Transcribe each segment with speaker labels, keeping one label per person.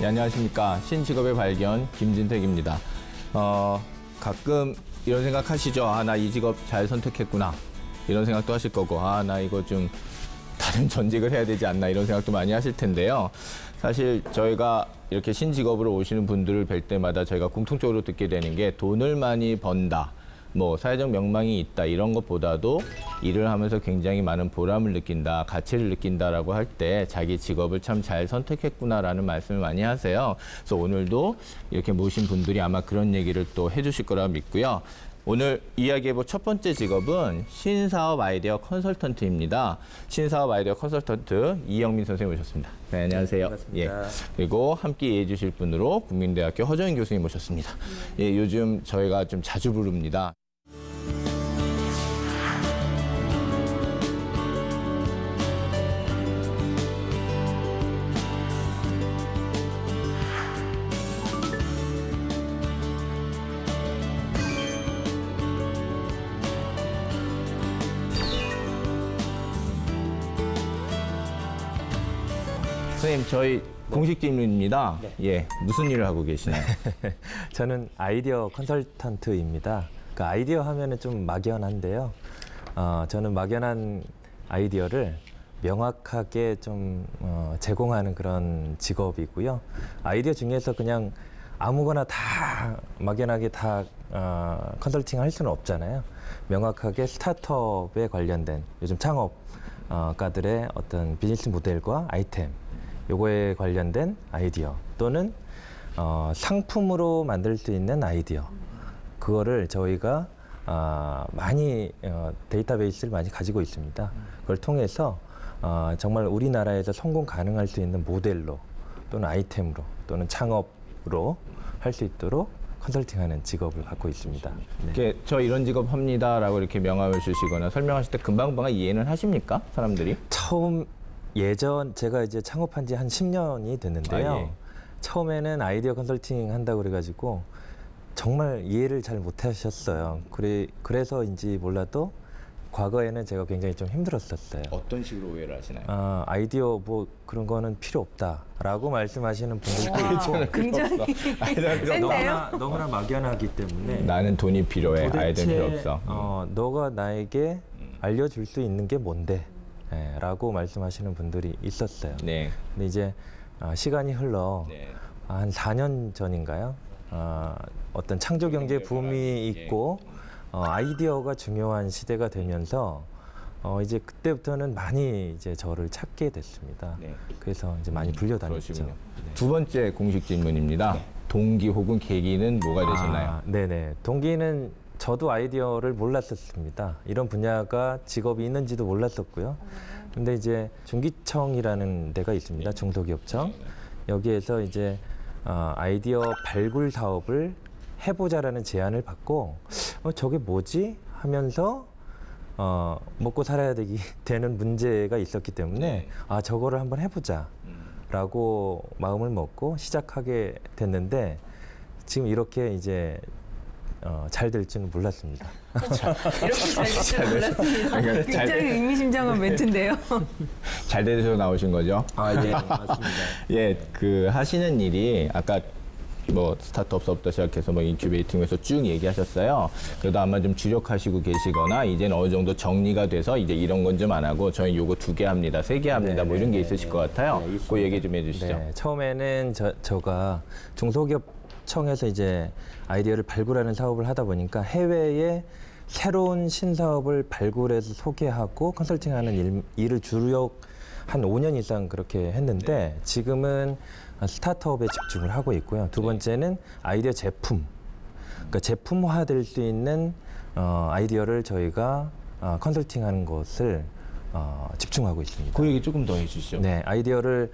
Speaker 1: 네, 안녕하십니까. 신직업의 발견 김진택입니다. 가끔 이런 생각 하시죠? 아, 나 이 직업 잘 선택했구나. 이런 생각도 하실 거고, 아, 나 이거 좀 다른 전직을 해야 되지 않나 이런 생각도 많이 하실 텐데요. 사실 저희가 이렇게 신직업으로 오시는 분들을 뵐 때마다 저희가 공통적으로 듣게 되는 게 돈을 많이 번다. 뭐 사회적 명망이 있다 이런 것보다도 일을 하면서 굉장히 많은 보람을 느낀다, 가치를 느낀다라고 할 때 자기 직업을 참 잘 선택했구나라는 말씀을 많이 하세요. 그래서 오늘도 이렇게 모신 분들이 아마 그런 얘기를 또 해주실 거라 믿고요. 오늘 이야기해볼 첫 번째 직업은 신사업 아이디어 컨설턴트입니다. 신사업 아이디어 컨설턴트 이영민 선생님 모셨습니다. 네, 안녕하세요.
Speaker 2: 반갑습니다.
Speaker 1: 예, 그리고 함께 이해해 주실 분으로 국민대학교 허정인 교수님 모셨습니다. 예, 요즘 저희가 좀 자주 부릅니다. 선생님, 저희 공식 질문입니다.
Speaker 2: 네.
Speaker 1: 예, 무슨 일을 하고 계시나요?
Speaker 2: 저는 아이디어 컨설턴트입니다. 그 아이디어 하면은 좀 막연한데요. 저는 막연한 아이디어를 명확하게 좀 제공하는 그런 직업이고요. 아이디어 중에서 그냥 아무거나 다 막연하게 다 컨설팅 할 수는 없잖아요. 명확하게 스타트업에 관련된 요즘 창업가들의 어떤 비즈니스 모델과 아이템 요거에 관련된 아이디어 또는 상품으로 만들 수 있는 아이디어 그거를 저희가 많이 데이터베이스를 많이 가지고 있습니다. 그걸 통해서 정말 우리나라에서 성공 가능할 수 있는 모델로 또는 아이템으로 또는 창업으로 할 수 있도록 컨설팅하는 직업을 갖고 있습니다. 네.
Speaker 1: 이렇게 저 이런 직업 합니다라고 이렇게 명함을 주시거나 설명하실 때 금방금방 이해는 하십니까? 사람들이?
Speaker 2: 처음 예전 제가 이제 창업한 지 한 10년이 됐는데요.
Speaker 1: 아, 예.
Speaker 2: 처음에는 아이디어 컨설팅 한다고 그래가지고 정말 이해를 잘 못하셨어요. 그래서인지 몰라도 과거에는 제가 굉장히 좀 힘들었었어요.
Speaker 1: 어떤 식으로 오해를 하시나요?
Speaker 2: 아이디어 뭐 그런 거는 필요 없다라고 말씀하시는 분들도 있고
Speaker 3: 굉장히 센데요?
Speaker 2: 너무나 막연하기 때문에
Speaker 1: 나는 돈이 필요해. 아이디어는 필요
Speaker 2: 도대체
Speaker 1: 없어.
Speaker 2: 너가 나에게 알려줄 수 있는 게 뭔데? 라고 말씀하시는 분들이 있었어요.
Speaker 1: 네.
Speaker 2: 근데 이제 시간이 흘러
Speaker 1: 네.
Speaker 2: 한 4년 전인가요? 어떤 창조 경제 붐이 있고 아이디어가 중요한 시대가 되면서 이제 그때부터는 많이 이제 저를 찾게 됐습니다.
Speaker 1: 네.
Speaker 2: 그래서 이제 많이 불려다녔죠.
Speaker 1: 그러시군요. 두 번째 공식 질문입니다. 동기 혹은 계기는 뭐가 되셨나요?
Speaker 2: 네네. 동기는 저도 아이디어를 몰랐었습니다. 이런 분야가 직업이 있는지도 몰랐었고요. 근데 이제 중기청이라는 데가 있습니다. 중소기업청. 여기에서 이제 아이디어 발굴 사업을 해보자라는 제안을 받고 저게 뭐지? 하면서 먹고 살아야 되는 문제가 있었기 때문에 저거를 한번 해보자 라고 마음을 먹고 시작하게 됐는데 지금 이렇게 이제 잘 될 줄은 몰랐습니다.
Speaker 3: 이렇게 잘 될 줄 몰랐습니다. 굉장히 의미심장한 멘트인데요.
Speaker 1: 잘 되셔서 나오신 거죠?
Speaker 2: 예, 맞습니다.
Speaker 1: 예, 그 하시는 일이 아까 뭐 스타트업서부터 시작해서 뭐 인큐베이팅에서 쭉 얘기하셨어요. 그래도 아마 좀 주력하시고 계시거나 이제는 어느 정도 정리가 돼서 이제 이런 건 좀 안 하고 저희 요거 2개 합니다, 3개 합니다, 뭐 이런 게 있으실 것 같아요. 그 얘기 좀 해주시죠.
Speaker 2: 네, 처음에는 저가 중소기업청에서 이제 아이디어를 발굴하는 사업을 하다 보니까 해외에 새로운 신사업을 발굴해서 소개하고 컨설팅하는 일을 주력 한 5년 이상 그렇게 했는데 지금은 스타트업에 집중을 하고 있고요. 두 번째는 아이디어 제품, 그러니까 제품화될 수 있는 아이디어를 저희가 컨설팅하는 것을 집중하고 있습니다.
Speaker 1: 그 얘기 조금 더 해주시죠.
Speaker 2: 네, 아이디어를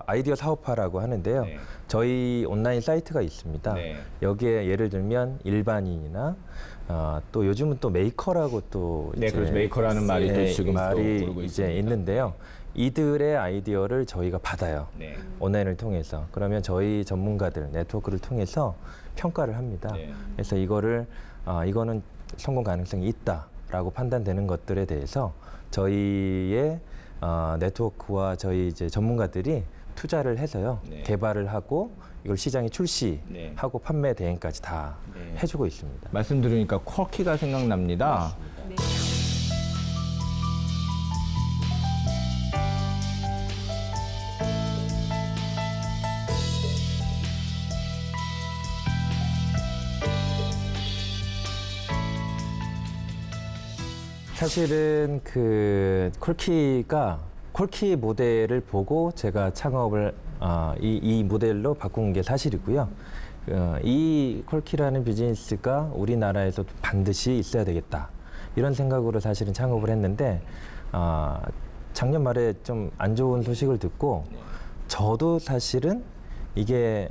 Speaker 2: 아이디어 사업화라고 하는데요.
Speaker 1: 네.
Speaker 2: 저희 온라인 사이트가 있습니다.
Speaker 1: 네.
Speaker 2: 여기에 예를 들면 일반인이나 또 요즘은 또 메이커라고 또
Speaker 1: 네,
Speaker 2: 이제
Speaker 1: 그렇죠. 메이커라는 말이 또 지금 또
Speaker 2: 말이
Speaker 1: 오르고
Speaker 2: 이제
Speaker 1: 있습니다.
Speaker 2: 있는데요. 이들의 아이디어를 저희가 받아요.
Speaker 1: 네.
Speaker 2: 온라인을 통해서. 그러면 저희 전문가들 네트워크를 통해서 평가를 합니다.
Speaker 1: 네.
Speaker 2: 그래서 이거는 성공 가능성이 있다라고 판단되는 것들에 대해서 저희의 네트워크와 저희 이제 전문가들이 투자를 해서요.
Speaker 1: 네.
Speaker 2: 개발을 하고 이걸 시장에 출시하고
Speaker 1: 네.
Speaker 2: 판매 대행까지 다
Speaker 1: 네.
Speaker 2: 해주고 있습니다.
Speaker 1: 말씀 들으니까 쿼키가 생각납니다.
Speaker 3: 네.
Speaker 2: 사실은 그 콜키 모델을 보고 제가 창업을 이 모델로 바꾼 게 사실이고요. 이 콜키라는 비즈니스가 우리나라에서 반드시 있어야 되겠다. 이런 생각으로 사실은 창업을 했는데 작년 말에 좀 안 좋은 소식을 듣고 저도 사실은 이게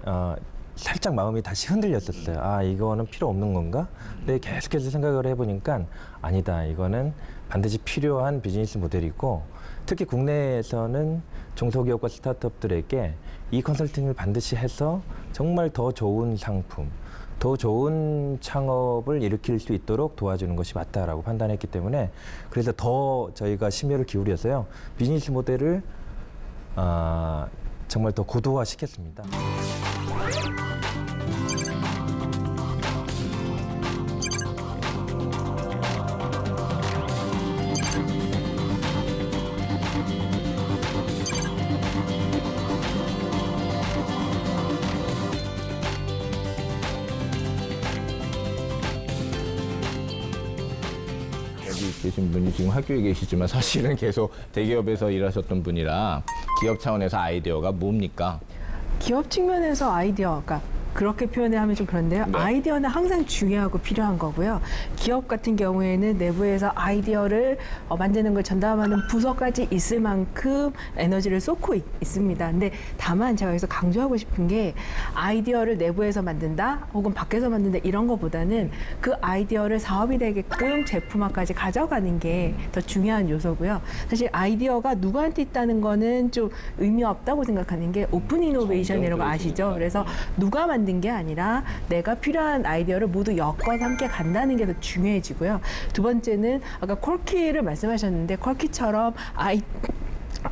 Speaker 2: 살짝 마음이 다시 흔들렸었어요. 아, 이거는 필요 없는 건가? 근데 계속해서 생각을 해보니까 아니다. 이거는 반드시 필요한 비즈니스 모델이고 특히 국내에서는 중소기업과 스타트업들에게 이 컨설팅을 반드시 해서 정말 더 좋은 상품, 더 좋은 창업을 일으킬 수 있도록 도와주는 것이 맞다라고 판단했기 때문에 그래서 더 저희가 심혈을 기울여서요. 비즈니스 모델을 정말 더 고도화시켰습니다.
Speaker 1: 여기 계신 분이 지금 학교에 계시지만 사실은 계속 대기업에서 일하셨던 분이라 기업 차원에서 아이디어가 뭡니까?
Speaker 3: 기업 측면에서 아이디어가 그렇게 표현하면 좀 그런데요.
Speaker 1: 네.
Speaker 3: 아이디어는 항상 중요하고 필요한 거고요. 기업 같은 경우에는 내부에서 아이디어를 만드는 걸 전담하는 부서까지 있을 만큼 에너지를 쏟고 있습니다. 근데 다만 제가 여기서 강조하고 싶은 게 아이디어를 내부에서 만든다 혹은 밖에서 만든다 이런 거보다는 그 아이디어를 사업이 되게끔 제품화까지 가져가는 게 더 중요한 요소고요. 사실 아이디어가 누구한테 있다는 거는 좀 의미 없다고 생각하는 게 오픈 이노베이션이라는 거 아시죠? 그래서 누가 만든 게 아니라 내가 필요한 아이디어를 모두 엮어서 함께 간다는 게 더 중요해지고요. 두 번째는 아까 콜키를 말씀하셨는데 콜키처럼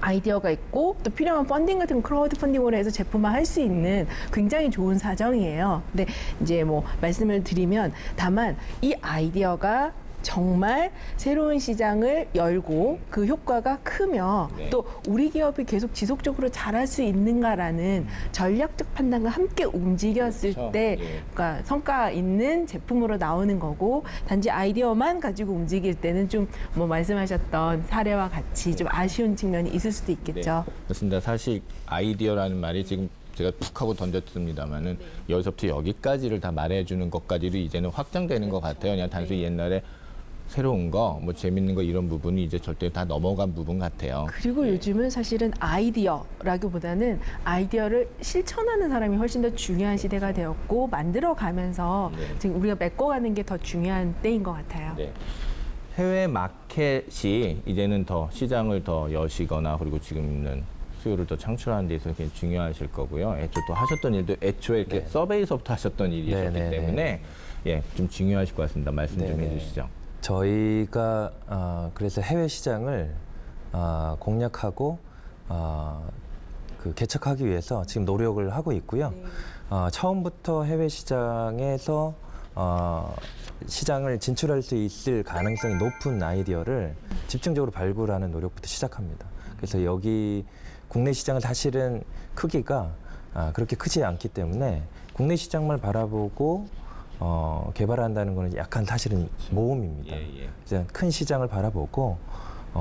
Speaker 3: 아이디어가 있고 또 필요한 펀딩 같은 크라우드 펀딩으로 해서 제품화 할 수 있는 굉장히 좋은 사정이에요. 근데 이제 뭐 말씀을 드리면 다만 이 아이디어가 정말 새로운 시장을 열고 그 효과가 크며
Speaker 1: 네.
Speaker 3: 또 우리 기업이 계속 지속적으로 잘할 수 있는가라는 전략적 판단과 함께 움직였을
Speaker 1: 그렇죠.
Speaker 3: 때
Speaker 1: 예.
Speaker 3: 그러니까 성과 있는 제품으로 나오는 거고 단지 아이디어만 가지고 움직일 때는 좀 뭐 말씀하셨던 사례와 같이 좀 아쉬운 측면이 있을 수도 있겠죠.
Speaker 1: 네, 그렇습니다. 사실 아이디어라는 말이 지금 제가 툭 하고 던졌습니다만은 여기서부터 여기까지를 다 말해주는 것까지도 이제는 확장되는 것 같아요. 그냥 단순히 옛날에 새로운 거, 뭐 재밌는 거 이런 부분이 이제 절대 다 넘어간 부분 같아요.
Speaker 3: 그리고 요즘은 사실은 아이디어라기보다는 아이디어를 실천하는 사람이 훨씬 더 중요한 시대가 되었고 만들어가면서 지금 우리가 메꿔가는 게 더 중요한 때인 것 같아요.
Speaker 1: 네. 해외 마켓이 이제는 더 시장을 더 여시거나 그리고 지금 있는 수요를 더 창출하는 데 있어서 굉장히 중요하실 거고요. 애초에 또 하셨던 일도 애초에 이렇게 서베이서부터 하셨던 일이셨기
Speaker 2: 네, 네,
Speaker 1: 때문에 예, 좀 중요하실 것 같습니다. 말씀 좀
Speaker 2: 네,
Speaker 1: 해주시죠.
Speaker 2: 저희가 그래서 해외 시장을 공략하고 그 개척하기 위해서 지금 노력을 하고 있고요. 처음부터 해외 시장에서 시장을 진출할 수 있을 가능성이 높은 아이디어를 집중적으로 발굴하는 노력부터 시작합니다. 그래서 여기 국내 시장은 사실은 크기가 그렇게 크지 않기 때문에 국내 시장만 바라보고 개발한다는 것은 약간 사실은 모험입니다. 그래서 큰 시장을 바라보고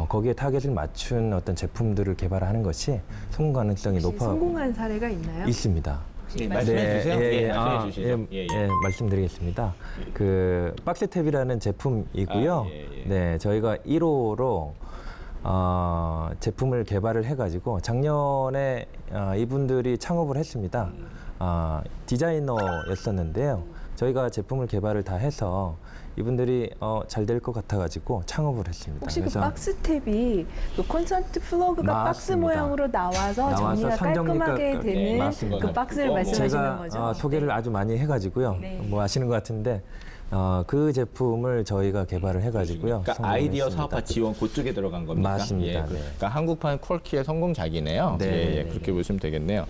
Speaker 2: 거기에 타겟을 맞춘 어떤 제품들을 개발하는 것이 성공 가능성이 높아
Speaker 3: 성공한 사례가 있나요?
Speaker 2: 있습니다.
Speaker 1: 말씀해 주세요.
Speaker 2: 예,
Speaker 1: 말씀해 주시죠.
Speaker 2: 말씀드리겠습니다. 그 박스탭이라는 제품이고요. 네, 저희가 1호로 제품을 개발을 해가지고 작년에 이분들이 창업을 했습니다. 디자이너였었는데요. 저희가 제품을 개발을 다 해서 이분들이 잘 될 것 같아가지고 창업을 했습니다.
Speaker 3: 혹시 그 박스탭이 그 콘서트 플러그가 박스
Speaker 2: 맞습니다.
Speaker 3: 모양으로 나와서 정리가
Speaker 2: 선정리가
Speaker 3: 깔끔하게 되는
Speaker 1: 맞습니다.
Speaker 3: 그 박스를
Speaker 1: 뭐
Speaker 3: 말씀하시는
Speaker 2: 제가
Speaker 3: 거죠?
Speaker 2: 소개를 아주 많이 해가지고요.
Speaker 3: 네.
Speaker 2: 뭐 아시는 것 같은데 그 제품을 저희가 개발을 해가지고요.
Speaker 1: 그러니까
Speaker 2: 성공을
Speaker 1: 아이디어
Speaker 2: 했습니다.
Speaker 1: 사업화 지원 그쪽에 들어간 겁니까?
Speaker 2: 맞습니다.
Speaker 1: 예,
Speaker 2: 네.
Speaker 1: 그러니까 한국판 퀄키의 성공작이네요.
Speaker 2: 네,
Speaker 1: 예, 예,
Speaker 2: 네,
Speaker 1: 그렇게 보시면 되겠네요.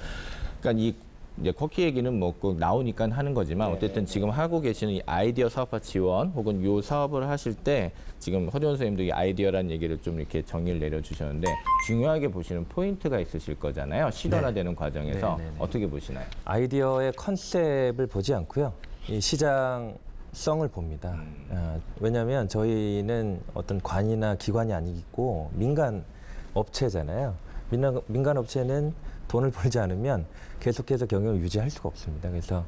Speaker 1: 그러니까 이 이제 퀄키 얘기는 뭐 꼭 나오니까 하는 거지만 어쨌든 지금 하고 계시는 이 아이디어 사업화 지원 혹은 요 사업을 하실 때 지금 허준 선생님도 이 아이디어라는 얘기를 좀 이렇게 정의를 내려주셨는데 중요하게 보시는 포인트가 있으실 거잖아요. 실현화되는 과정에서
Speaker 2: 네, 네, 네.
Speaker 1: 어떻게 보시나요?
Speaker 2: 아이디어의 컨셉을 보지 않고요. 이 시장성을 봅니다. 왜냐하면 저희는 어떤 관이나 기관이 아니고 민간 업체잖아요. 민간 업체는 돈을 벌지 않으면 계속해서 경영을 유지할 수가 없습니다. 그래서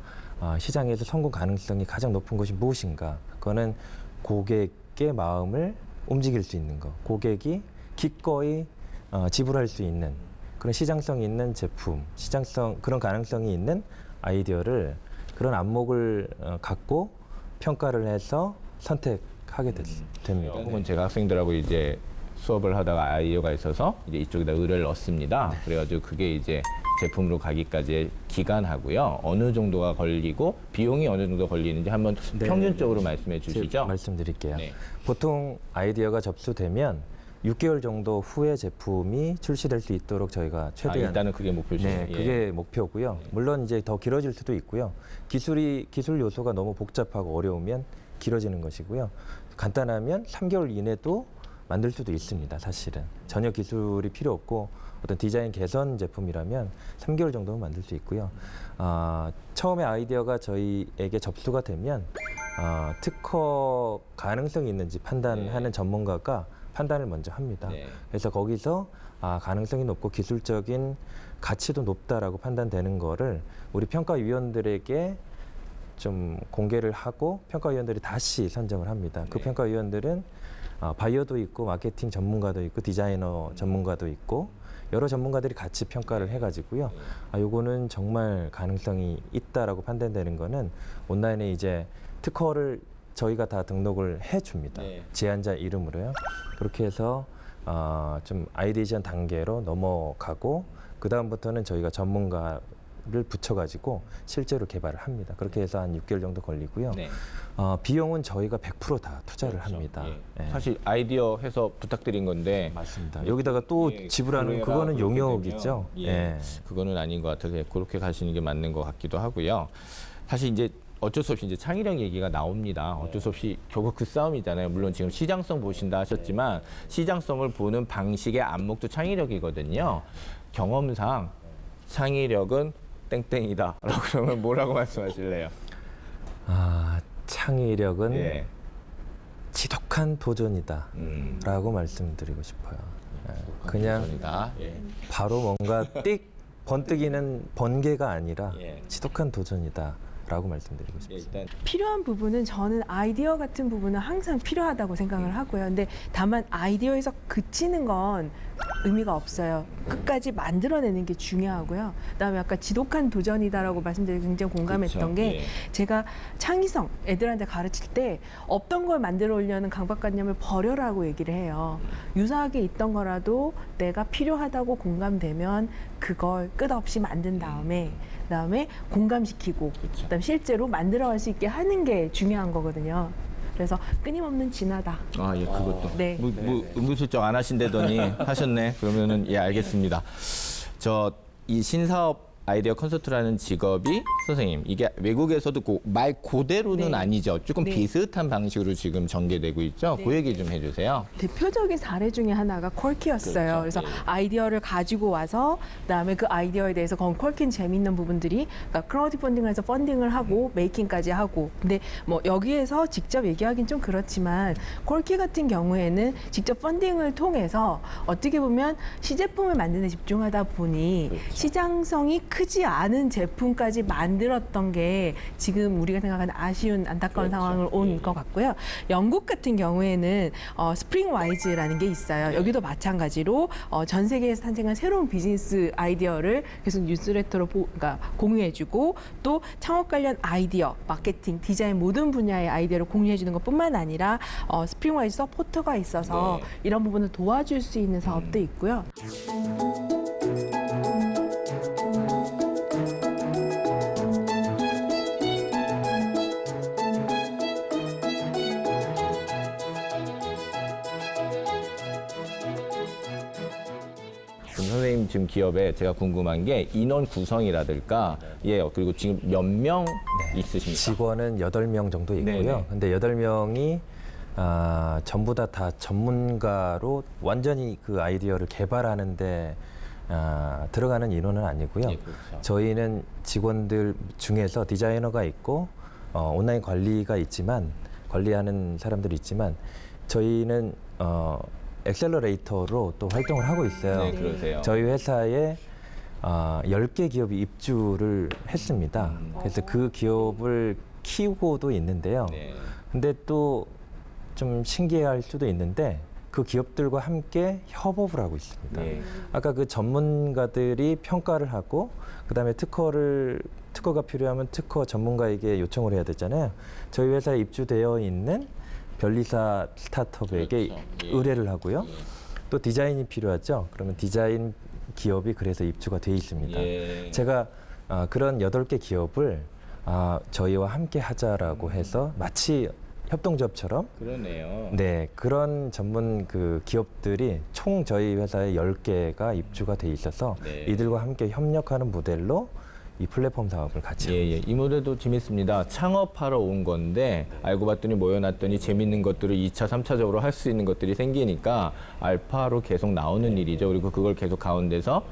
Speaker 2: 시장에서 성공 가능성이 가장 높은 것이 무엇인가? 그거는 고객의 마음을 움직일 수 있는 것, 고객이 기꺼이 지불할 수 있는 그런 시장성 있는 제품, 그런 가능성이 있는 아이디어를 그런 안목을 갖고 평가를 해서 선택하게 됩니다.
Speaker 1: 혹은 제가 학생들하고 이제 수업을 하다가 아이디어가 있어서 이제 이쪽에다 의뢰를 넣습니다. 그래가지고 그게 이제 제품으로 가기까지의 기간하고요. 어느 정도가 걸리고 비용이 어느 정도 걸리는지 한번
Speaker 2: 네.
Speaker 1: 평균적으로 말씀해 주시죠.
Speaker 2: 말씀드릴게요.
Speaker 1: 네.
Speaker 2: 보통 아이디어가 접수되면 6개월 정도 후에 제품이 출시될 수 있도록 저희가 최대한
Speaker 1: 일단은 그게 목표죠.
Speaker 2: 네,
Speaker 1: 예.
Speaker 2: 그게 목표고요. 물론 이제 더 길어질 수도 있고요. 기술 요소가 너무 복잡하고 어려우면 길어지는 것이고요. 간단하면 3개월 이내도 만들 수도 있습니다. 사실은 전혀 기술이 필요 없고 어떤 디자인 개선 제품이라면 3개월 정도는 만들 수 있고요. 처음에 아이디어가 저희에게 접수가 되면 특허 가능성이 있는지 판단하는 전문가가 판단을 먼저 합니다.
Speaker 1: 네.
Speaker 2: 그래서 거기서 가능성이 높고 기술적인 가치도 높다라고 판단되는 거를 우리 평가위원들에게 좀 공개를 하고 평가위원들이 다시 선정을 합니다. 그
Speaker 1: 네.
Speaker 2: 평가위원들은 바이어도 있고 마케팅 전문가도 있고 디자이너 전문가도 있고 여러 전문가들이 같이 평가를 해가지고요. 요거는 정말 가능성이 있다라고 판단되는 거는 온라인에 이제 특허를 저희가 다 등록을 해줍니다.
Speaker 1: 네.
Speaker 2: 제안자 이름으로요. 그렇게 해서 좀 아이디에이션 단계로 넘어가고 그 다음부터는 저희가 전문가를 붙여가지고 실제로 개발을 합니다. 그렇게 해서 한 6개월 정도 걸리고요.
Speaker 1: 네.
Speaker 2: 비용은 저희가 100% 다 투자를
Speaker 1: 그렇죠.
Speaker 2: 합니다.
Speaker 1: 예.
Speaker 2: 예.
Speaker 1: 사실 아이디어 해서 부탁드린 건데
Speaker 2: 맞습니다. 여기다가 또
Speaker 1: 예,
Speaker 2: 지불하는
Speaker 1: 그래라
Speaker 2: 그거는
Speaker 1: 그렇게
Speaker 2: 용역이죠.
Speaker 1: 되면, 예. 그거는 아닌 것 같아서 그렇게 가시는 게 맞는 것 같기도 하고요. 사실 이제 어쩔 수 없이 이제 창의력 얘기가 나옵니다. 어쩔 수 없이 결국 그 싸움이잖아요. 물론 지금 시장성 보신다 하셨지만 시장성을 보는 방식의 안목도 창의력이거든요. 경험상 창의력은 땡땡이다라고 그러면 뭐라고 말씀하실래요?
Speaker 2: 창의력은
Speaker 1: 예.
Speaker 2: 지독한 도전이다라고 말씀드리고 싶어요. 예. 그냥
Speaker 1: 도전이다. 예.
Speaker 2: 바로 뭔가 띡 번뜩이는 번개가 아니라
Speaker 1: 예.
Speaker 2: 지독한 도전이다라고 말씀드리고
Speaker 1: 예,
Speaker 2: 싶습니다.
Speaker 1: 일단
Speaker 3: 필요한 부분은 저는 아이디어 같은 부분은 항상 필요하다고 생각을 하고요. 근데 다만 아이디어에서 그치는 건 의미가 없어요. 끝까지 만들어내는 게 중요하고요. 그다음에 아까 지독한 도전이다라고 말씀드리고 굉장히 공감했던
Speaker 1: 그렇죠.
Speaker 3: 게
Speaker 1: 예.
Speaker 3: 제가 창의성 애들한테 가르칠 때 없던 걸 만들어 오려는 강박관념을 버려라고 얘기를 해요. 유사하게 있던 거라도 내가 필요하다고 공감되면 그걸 끝없이 만든 다음에 그다음에 공감시키고
Speaker 1: 그렇죠.
Speaker 3: 그다음에 실제로 만들어갈 수 있게 하는 게 중요한 거거든요. 그래서 끊임없는 진화다.
Speaker 1: 예, 그것도.
Speaker 3: 네.
Speaker 1: 은근슬쩍 안 하신다더니 하셨네. 그러면은 예, 알겠습니다. 이 신사업 아이디어 컨설트라는 직업이 선생님 이게 외국에서도 말 그대로는
Speaker 3: 네.
Speaker 1: 아니죠. 조금
Speaker 3: 네.
Speaker 1: 비슷한 방식으로 지금 전개되고 있죠.
Speaker 3: 네.
Speaker 1: 그 얘기 좀 해주세요.
Speaker 3: 대표적인 사례 중에 하나가 퀄키였어요.
Speaker 1: 그렇죠.
Speaker 3: 그래서
Speaker 1: 네.
Speaker 3: 아이디어를 가지고 와서 그다음에 그 아이디어에 대해서 퀄키는 재미있는 부분들이 그러니까 크라우드 펀딩을 해서 펀딩을 하고 메이킹까지 하고 근데 뭐 여기에서 직접 얘기하긴 좀 그렇지만 퀄키 같은 경우에는 직접 펀딩을 통해서 어떻게 보면 시제품을 만드는 데 집중하다 보니
Speaker 1: 그렇죠.
Speaker 3: 시장성이 크지 않은 제품까지 만들었던 게 지금 우리가 생각하는 아쉬운 안타까운
Speaker 1: 그렇죠.
Speaker 3: 상황을 온
Speaker 1: 예.
Speaker 3: 것 같고요. 영국 같은 경우에는 스프링와이즈라는 게 있어요. 여기도 마찬가지로 전 세계에서 탄생한 새로운 비즈니스 아이디어를 계속 뉴스레터로 그러니까 공유해주고 또 창업 관련 아이디어, 마케팅, 디자인 모든 분야의 아이디어를 공유해주는 것뿐만 아니라 스프링와이즈 서포터가 있어서
Speaker 1: 네.
Speaker 3: 이런 부분을 도와줄 수 있는 사업도 있고요.
Speaker 1: 지금 기업에 제가 궁금한 게 인원 구성이라든가 예 그리고 지금 몇 명 있으십니까?
Speaker 2: 직원은 8명 정도 있고요.
Speaker 1: 네네.
Speaker 2: 근데 8명이 전부 다 전문가로 완전히 그 아이디어를 개발하는데 들어가는 인원은 아니고요.
Speaker 1: 예, 그렇죠.
Speaker 2: 저희는 직원들 중에서 디자이너가 있고 온라인 관리가 있지만 관리하는 사람들이 있지만 저희는 엑셀러레이터로 또 활동을 하고 있어요.
Speaker 1: 네, 그러세요.
Speaker 2: 저희 회사에 10개 기업이 입주를 했습니다. 그래서 그 기업을 키우고도 있는데요.
Speaker 1: 네.
Speaker 2: 근데 또 좀 신기할 수도 있는데 그 기업들과 함께 협업을 하고 있습니다.
Speaker 1: 네.
Speaker 2: 아까 그 전문가들이 평가를 하고 그다음에 특허가 필요하면 특허 전문가에게 요청을 해야 되잖아요. 저희 회사에 입주되어 있는 변리사 스타트업에게
Speaker 1: 그렇죠. 예.
Speaker 2: 의뢰를 하고요.
Speaker 1: 예.
Speaker 2: 또 디자인이 필요하죠. 그러면 디자인 기업이 그래서 입주가 돼 있습니다.
Speaker 1: 예.
Speaker 2: 제가 그런 8개 기업을 저희와 함께 하자라고 해서 마치 협동조합처럼
Speaker 1: 그러네요.
Speaker 2: 네, 그런 전문 그 기업들이 총 저희 회사에 10개가 입주가 돼 있어서
Speaker 1: 네.
Speaker 2: 이들과 함께 협력하는 모델로 이 플랫폼 사업을 같이 하고
Speaker 1: 예, 예. 이 모델도 재밌습니다. 창업하러 온 건데 알고 봤더니 모여놨더니 재밌는 것들을 2차, 3차적으로 할 수 있는 것들이 생기니까 알파로 계속 나오는 일이죠. 그리고 그걸 계속 가운데서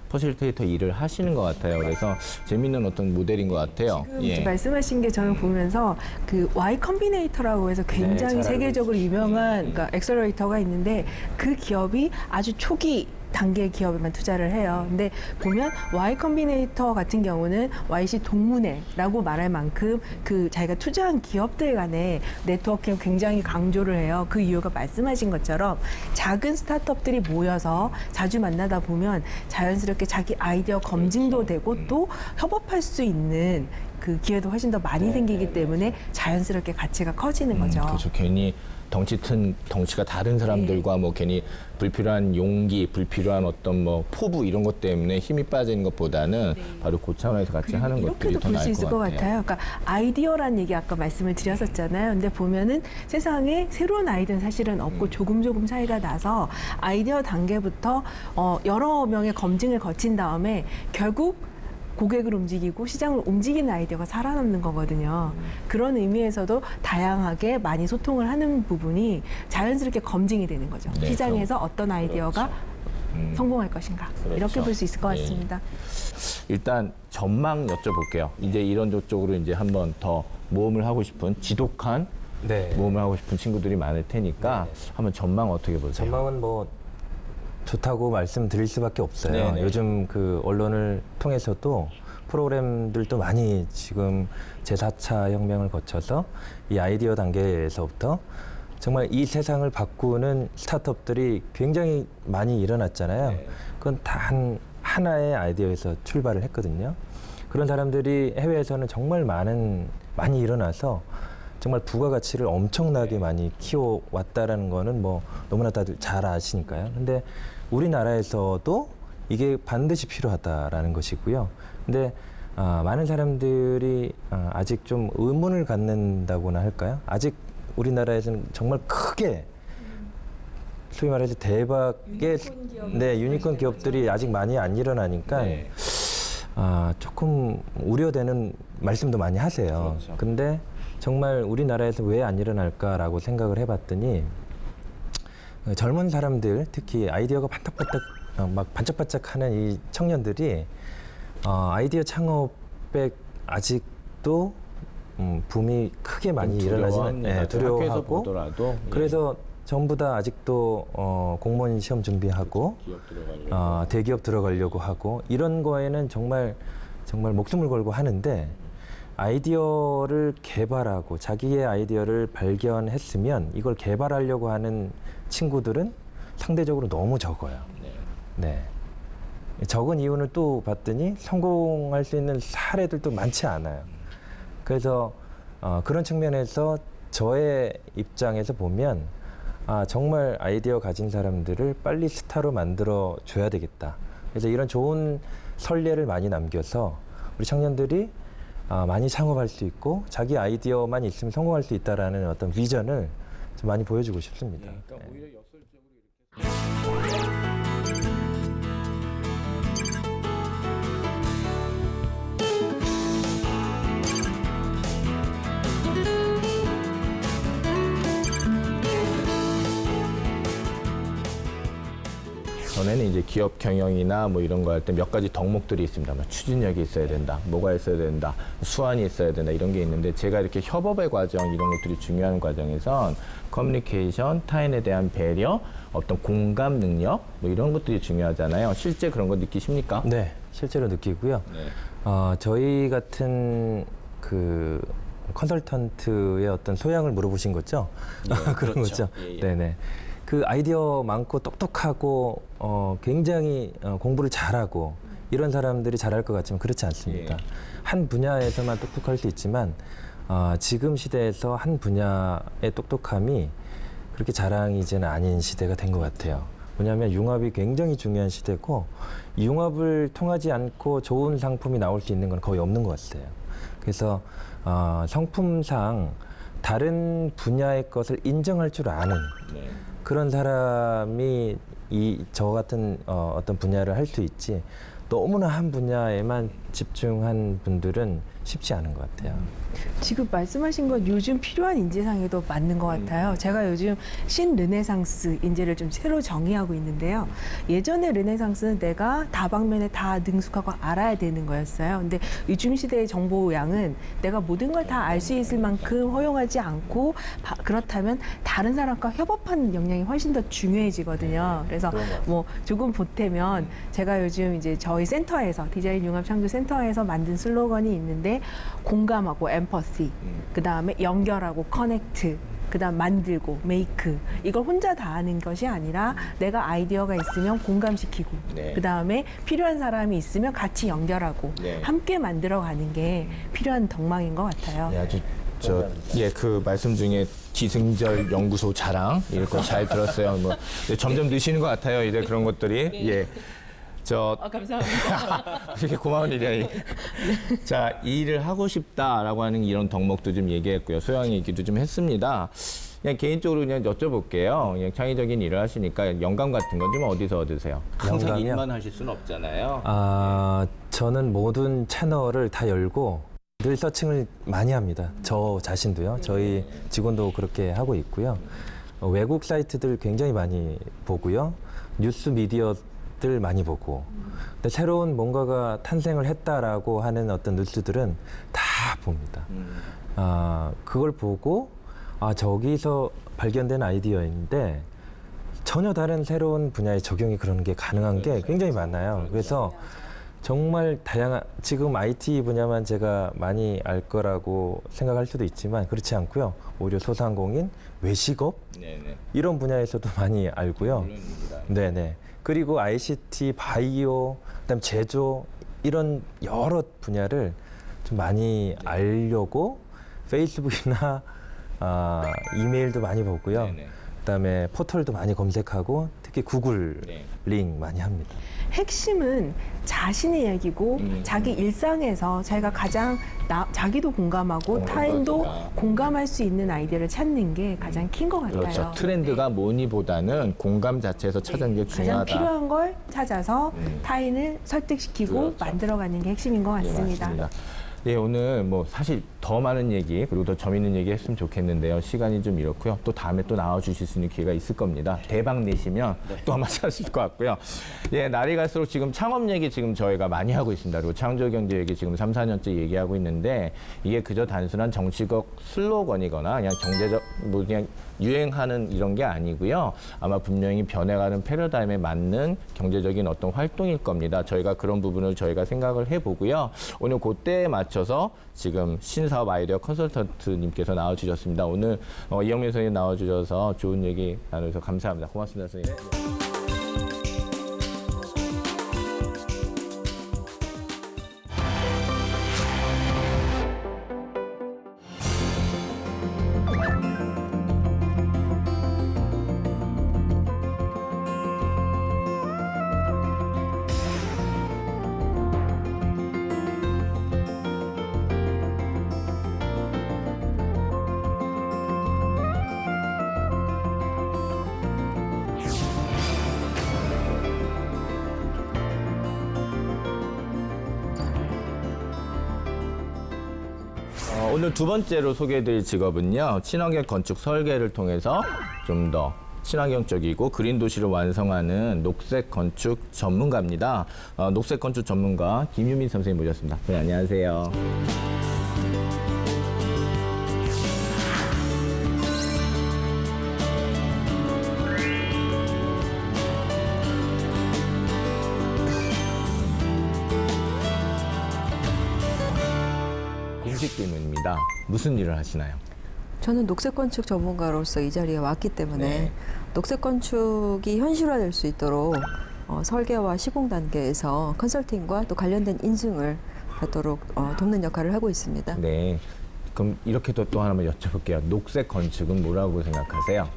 Speaker 1: 퍼실테이터 일을 하시는 것 같아요. 그래서 재밌는 어떤 모델인 것 같아요.
Speaker 3: 지금
Speaker 1: 예.
Speaker 3: 말씀하신 게 저는 보면서 그 Y 컴비네이터라고 해서 굉장히
Speaker 2: 잘 알고
Speaker 3: 세계적으로 유명한 그러니까 엑셀러레이터가 있는데 그 기업이 아주 초기 단계 기업에만 투자를 해요. 근데 보면 Y 컴비네이터 같은 경우는 YC 동문회라고 말할 만큼 그 자기가 투자한 기업들 간의 네트워킹을 굉장히 강조를 해요. 그 이유가 말씀하신 것처럼 작은 스타트업들이 모여서 자주 만나다 보면 자연스럽게 자기 아이디어 검증도 되고 또 협업할 수 있는 그 기회도 훨씬 더 많이 생기기 때문에 자연스럽게 가치가 커지는 거죠.
Speaker 1: 그렇죠. 괜히 덩치가 다른 사람들과 뭐 괜히 불필요한 용기, 불필요한 어떤 뭐 포부 이런 것 때문에 힘이 빠지는 것보다는 바로 그 차원에서 같이 하는 것들이
Speaker 3: 이렇게도
Speaker 1: 더
Speaker 3: 볼
Speaker 1: 나을
Speaker 3: 수 있을 것
Speaker 1: 같아요.
Speaker 3: 같아요. 그러니까 아이디어란 얘기 아까 말씀을 드렸었잖아요. 근데 보면은 세상에 새로운 아이디어는 사실은 없고 조금 차이가 나서 아이디어 단계부터 여러 명의 검증을 거친 다음에 결국 고객을 움직이고 시장을 움직이는 아이디어가 살아남는 거거든요. 그런 의미에서도 다양하게 많이 소통을 하는 부분이 자연스럽게 검증이 되는 거죠.
Speaker 1: 네,
Speaker 3: 시장에서 어떤 아이디어가 성공할 것인가.
Speaker 1: 그렇죠.
Speaker 3: 이렇게 볼 수 있을 것
Speaker 1: 예.
Speaker 3: 같습니다.
Speaker 1: 일단 전망 여쭤볼게요. 이제 이런 쪽으로 이제 한번 더 모험을 하고 싶은 지독한
Speaker 2: 네.
Speaker 1: 모험을 하고 싶은 친구들이 많을 테니까 한번 전망 어떻게 보세요?
Speaker 2: 전망은 뭐 좋다고 말씀드릴 수밖에 없어요.
Speaker 1: 네네.
Speaker 2: 요즘 그 언론을 통해서도 프로그램들도 많이 지금 제4차 혁명을 거쳐서 이 아이디어 단계에서부터 정말 이 세상을 바꾸는 스타트업들이 굉장히 많이 일어났잖아요.
Speaker 1: 네.
Speaker 2: 그건 단 하나의 아이디어에서 출발을 했거든요. 그런 사람들이 해외에서는 정말 많이 일어나서 정말 부가가치를 엄청나게 많이 키워왔다라는 거는 뭐 너무나 다들 잘 아시니까요. 근데 우리나라에서도 이게 반드시 필요하다라는 것이고요. 근데 많은 사람들이 아직 좀 의문을 갖는다고나 할까요? 아직 우리나라에서는 정말 크게 소위 말해서 대박의 유니콘 기업들이 아직 많이 안 일어나니까
Speaker 1: 네.
Speaker 2: 조금 우려되는 말씀도 많이 하세요.
Speaker 1: 그렇죠.
Speaker 2: 근데 정말 우리나라에서 왜 안 일어날까라고 생각을 해봤더니 젊은 사람들, 특히 아이디어가 막 반짝반짝하는 이 청년들이 아이디어 창업에 아직도 붐이 크게 많이 일어나지는
Speaker 1: 두려워해서
Speaker 2: 두려워하고
Speaker 1: 보더라도
Speaker 2: 그래서 전부 다 아직도 공무원 시험 준비하고
Speaker 1: 기업 들어가려고
Speaker 2: 대기업 들어가려고 하고 이런 거에는 정말 목숨을 걸고 하는데 아이디어를 개발하고 자기의 아이디어를 발견했으면 이걸 개발하려고 하는 친구들은 상대적으로 너무 적어요. 네. 적은 이유는 또 봤더니 성공할 수 있는 사례들도 많지 않아요. 그래서 그런 측면에서 저의 입장에서 보면 정말 아이디어 가진 사람들을 빨리 스타로 만들어 줘야 되겠다. 그래서 이런 좋은 선례를 많이 남겨서 우리 청년들이 많이 창업할 수 있고 자기 아이디어만 있으면 성공할 수 있다라는 어떤 비전을 좀 많이 보여주고 싶습니다.
Speaker 1: 그러니까 오히려 역설적으로 다음에는 이제 기업 경영이나 뭐 이런 거 할 때 몇 가지 덕목들이 있습니다. 뭐 추진력이 있어야 된다, 뭐가 있어야 된다, 수완이 있어야 된다 이런 게 있는데 제가 이렇게 협업의 과정 이런 것들이 중요한 과정에선 커뮤니케이션, 타인에 대한 배려, 어떤 공감 능력 뭐 이런 것들이 중요하잖아요. 실제 그런 거 느끼십니까?
Speaker 2: 네, 실제로 느끼고요.
Speaker 1: 네.
Speaker 2: 저희 같은 그 컨설턴트의 어떤 소양을 물어보신 거죠? 그런
Speaker 1: 그렇죠.
Speaker 2: 거죠.
Speaker 1: 예, 예.
Speaker 2: 네네. 그 아이디어 많고 똑똑하고 굉장히 공부를 잘하고 이런 사람들이 잘할 것 같지만 그렇지 않습니다.
Speaker 1: 예.
Speaker 2: 한 분야에서만 똑똑할 수 있지만 지금 시대에서 한 분야의 똑똑함이 그렇게 자랑이지는 아닌 시대가 된 것 같아요. 왜냐하면 융합이 굉장히 중요한 시대고 융합을 통하지 않고 좋은 상품이 나올 수 있는 건 거의 없는 것 같아요. 그래서 성품상 다른 분야의 것을 인정할 줄 아는
Speaker 1: 네.
Speaker 2: 그런 사람이 저 같은 어떤 분야를 할 수 있지 너무나 한 분야에만 집중한 분들은 쉽지 않은 것 같아요.
Speaker 3: 지금 말씀하신 건 요즘 필요한 인재상에도 맞는 것 같아요. 제가 요즘 신르네상스 인재를 좀 새로 정의하고 있는데요. 예전에 르네상스는 내가 다방면에 다 능숙하고 알아야 되는 거였어요. 근데 요즘 시대의 정보 양은 내가 모든 걸 다 알 수 있을 만큼 허용하지 않고 그렇다면 다른 사람과 협업하는 역량이 훨씬 더 중요해지거든요. 그래서 뭐 조금 보태면 제가 요즘 이제 저희 센터에서 디자인 융합 창조 센터에서 만든 슬로건이 있는데 공감하고 엠퍼시, 그 다음에 연결하고 커넥트, 그 다음 만들고 메이크. 이걸 혼자 다 하는 것이 아니라 내가 아이디어가 있으면 공감시키고,
Speaker 1: 네.
Speaker 3: 그 다음에 필요한 사람이 있으면 같이 연결하고
Speaker 1: 네.
Speaker 3: 함께 만들어가는 게 필요한 덕망인 것 같아요.
Speaker 1: 네, 아주 그 말씀 중에 기승절 연구소 자랑 이런 거 잘 들었어요. 뭐 점점 느시는 것 같아요. 이제 그런 것들이 예.
Speaker 3: 감사합니다.
Speaker 1: 이렇게 고마운 일이야. 자, 이 일을 하고 싶다라고 하는 이런 덕목도 좀 얘기했고요. 소양 얘기도 좀 했습니다. 그냥 개인적으로 그냥 여쭤볼게요. 그냥 창의적인 일을 하시니까 영감 같은 건 좀 어디서 얻으세요? 항상
Speaker 2: 영감이요?
Speaker 1: 일만 하실 수는 없잖아요.
Speaker 2: 저는 모든 채널을 다 열고 늘 서칭을 많이 합니다. 저 자신도요. 저희 직원도 그렇게 하고 있고요. 외국 사이트들 굉장히 많이 보고요. 뉴스 미디어들 많이 보고. 근데 새로운 뭔가가 탄생을 했다라고 하는 어떤 뉴스들은 다 봅니다. 그걸 보고 저기서 발견된 아이디어인데 전혀 다른 새로운 분야의 적용이 그런 게 가능한 게 굉장히 많아요. 그래서 정말 다양한, 지금 IT 분야만 제가 많이 알 거라고 생각할 수도 있지만 그렇지 않고요. 오히려 소상공인, 외식업
Speaker 1: 네네.
Speaker 2: 이런 분야에서도 많이 알고요.
Speaker 1: 물론입니다.
Speaker 2: 네네. 그리고 ICT, 바이오, 그다음 제조 이런 여러 분야를 좀 많이 알려고 페이스북이나 이메일도 많이 보고요.
Speaker 1: 네네.
Speaker 2: 그다음에 포털도 많이 검색하고 특히 구글
Speaker 1: 네.
Speaker 2: 링 많이 합니다.
Speaker 3: 핵심은 자신의 얘기고 자기 일상에서 자기가 가장 자기도 공감하고 타인도
Speaker 1: 그렇구나.
Speaker 3: 공감할 수 있는 아이디어를 찾는 게 가장 큰 것 같아요.
Speaker 1: 그렇죠. 트렌드가 뭐니보다는 공감 자체에서 찾는 게
Speaker 3: 가장
Speaker 1: 중요하다.
Speaker 3: 필요한 걸 찾아서 타인을 설득시키고
Speaker 1: 그렇죠.
Speaker 3: 만들어가는 게 핵심인 것
Speaker 1: 네,
Speaker 3: 같습니다.
Speaker 1: 맞습니다. 예, 오늘 뭐 사실 더 많은 얘기 그리고 더 재미있는 얘기 했으면 좋겠는데요. 시간이 좀 이렇고요. 또 다음에 또 나와주실 수 있는 기회가 있을 겁니다. 대박 내시면 또 아마 찾으실 것 같고요. 예, 날이 갈수록 지금 창업 얘기 지금 저희가 많이 하고 있습니다. 그리고 창조경제 얘기 지금 3, 4년째 얘기하고 있는데 이게 그저 단순한 정치적 슬로건이거나 그냥 경제적 뭐 그냥 유행하는 이런 게 아니고요. 아마 분명히 변해가는 패러다임에 맞는 경제적인 어떤 활동일 겁니다. 저희가 그런 부분을 저희가 생각을 해보고요. 오늘 그때에 맞춰서 지금 신사업 아이디어 컨설턴트님께서 나와주셨습니다. 오늘 이영민 선생님 나와주셔서 좋은 얘기 나눠주셔서 감사합니다. 고맙습니다, 선생님. 오늘 두 번째로 소개해드릴 직업은요. 친환경 건축 설계를 통해서 좀 더 친환경적이고 그린 도시를 완성하는 녹색 건축 전문가입니다. 녹색 건축 전문가 김유민 선생님 모셨습니다. 네, 안녕하세요. 공식 질문입니다. 무슨 일을 하시나요?
Speaker 4: 저는 녹색 건축 전문가로서 이 자리에 왔기 때문에
Speaker 1: 네.
Speaker 4: 녹색 건축이 현실화될 수 있도록 설계와 시공 단계에서 컨설팅과 또 관련된 인증을 받도록 돕는 역할을 하고 있습니다.
Speaker 1: 네. 그럼 이렇게 또 하나만 여쭤볼게요. 녹색 건축은 뭐라고 생각하세요?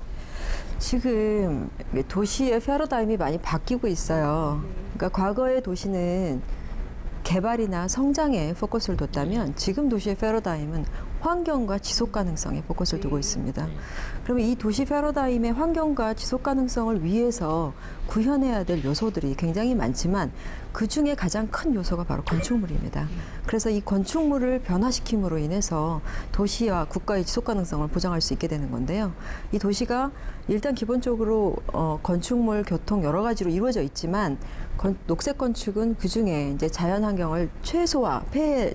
Speaker 4: 지금 도시의 패러다임이 많이 바뀌고 있어요. 그러니까 과거의 도시는 개발이나 성장에 포커스를 뒀다면 지금 도시의 패러다임은 환경과 지속 가능성에 포커스를 두고 있습니다. 그러면 이 도시 패러다임의 환경과 지속 가능성을 위해서 구현해야 될 요소들이 굉장히 많지만 그 중에 가장 큰 요소가 바로 건축물입니다. 그래서 이 건축물을 변화시킴으로 인해서 도시와 국가의 지속 가능성을 보장할 수 있게 되는 건데요. 이 도시가 일단 기본적으로 건축물, 교통 여러 가지로 이루어져 있지만 녹색 건축은 그 중에 이제 자연 환경을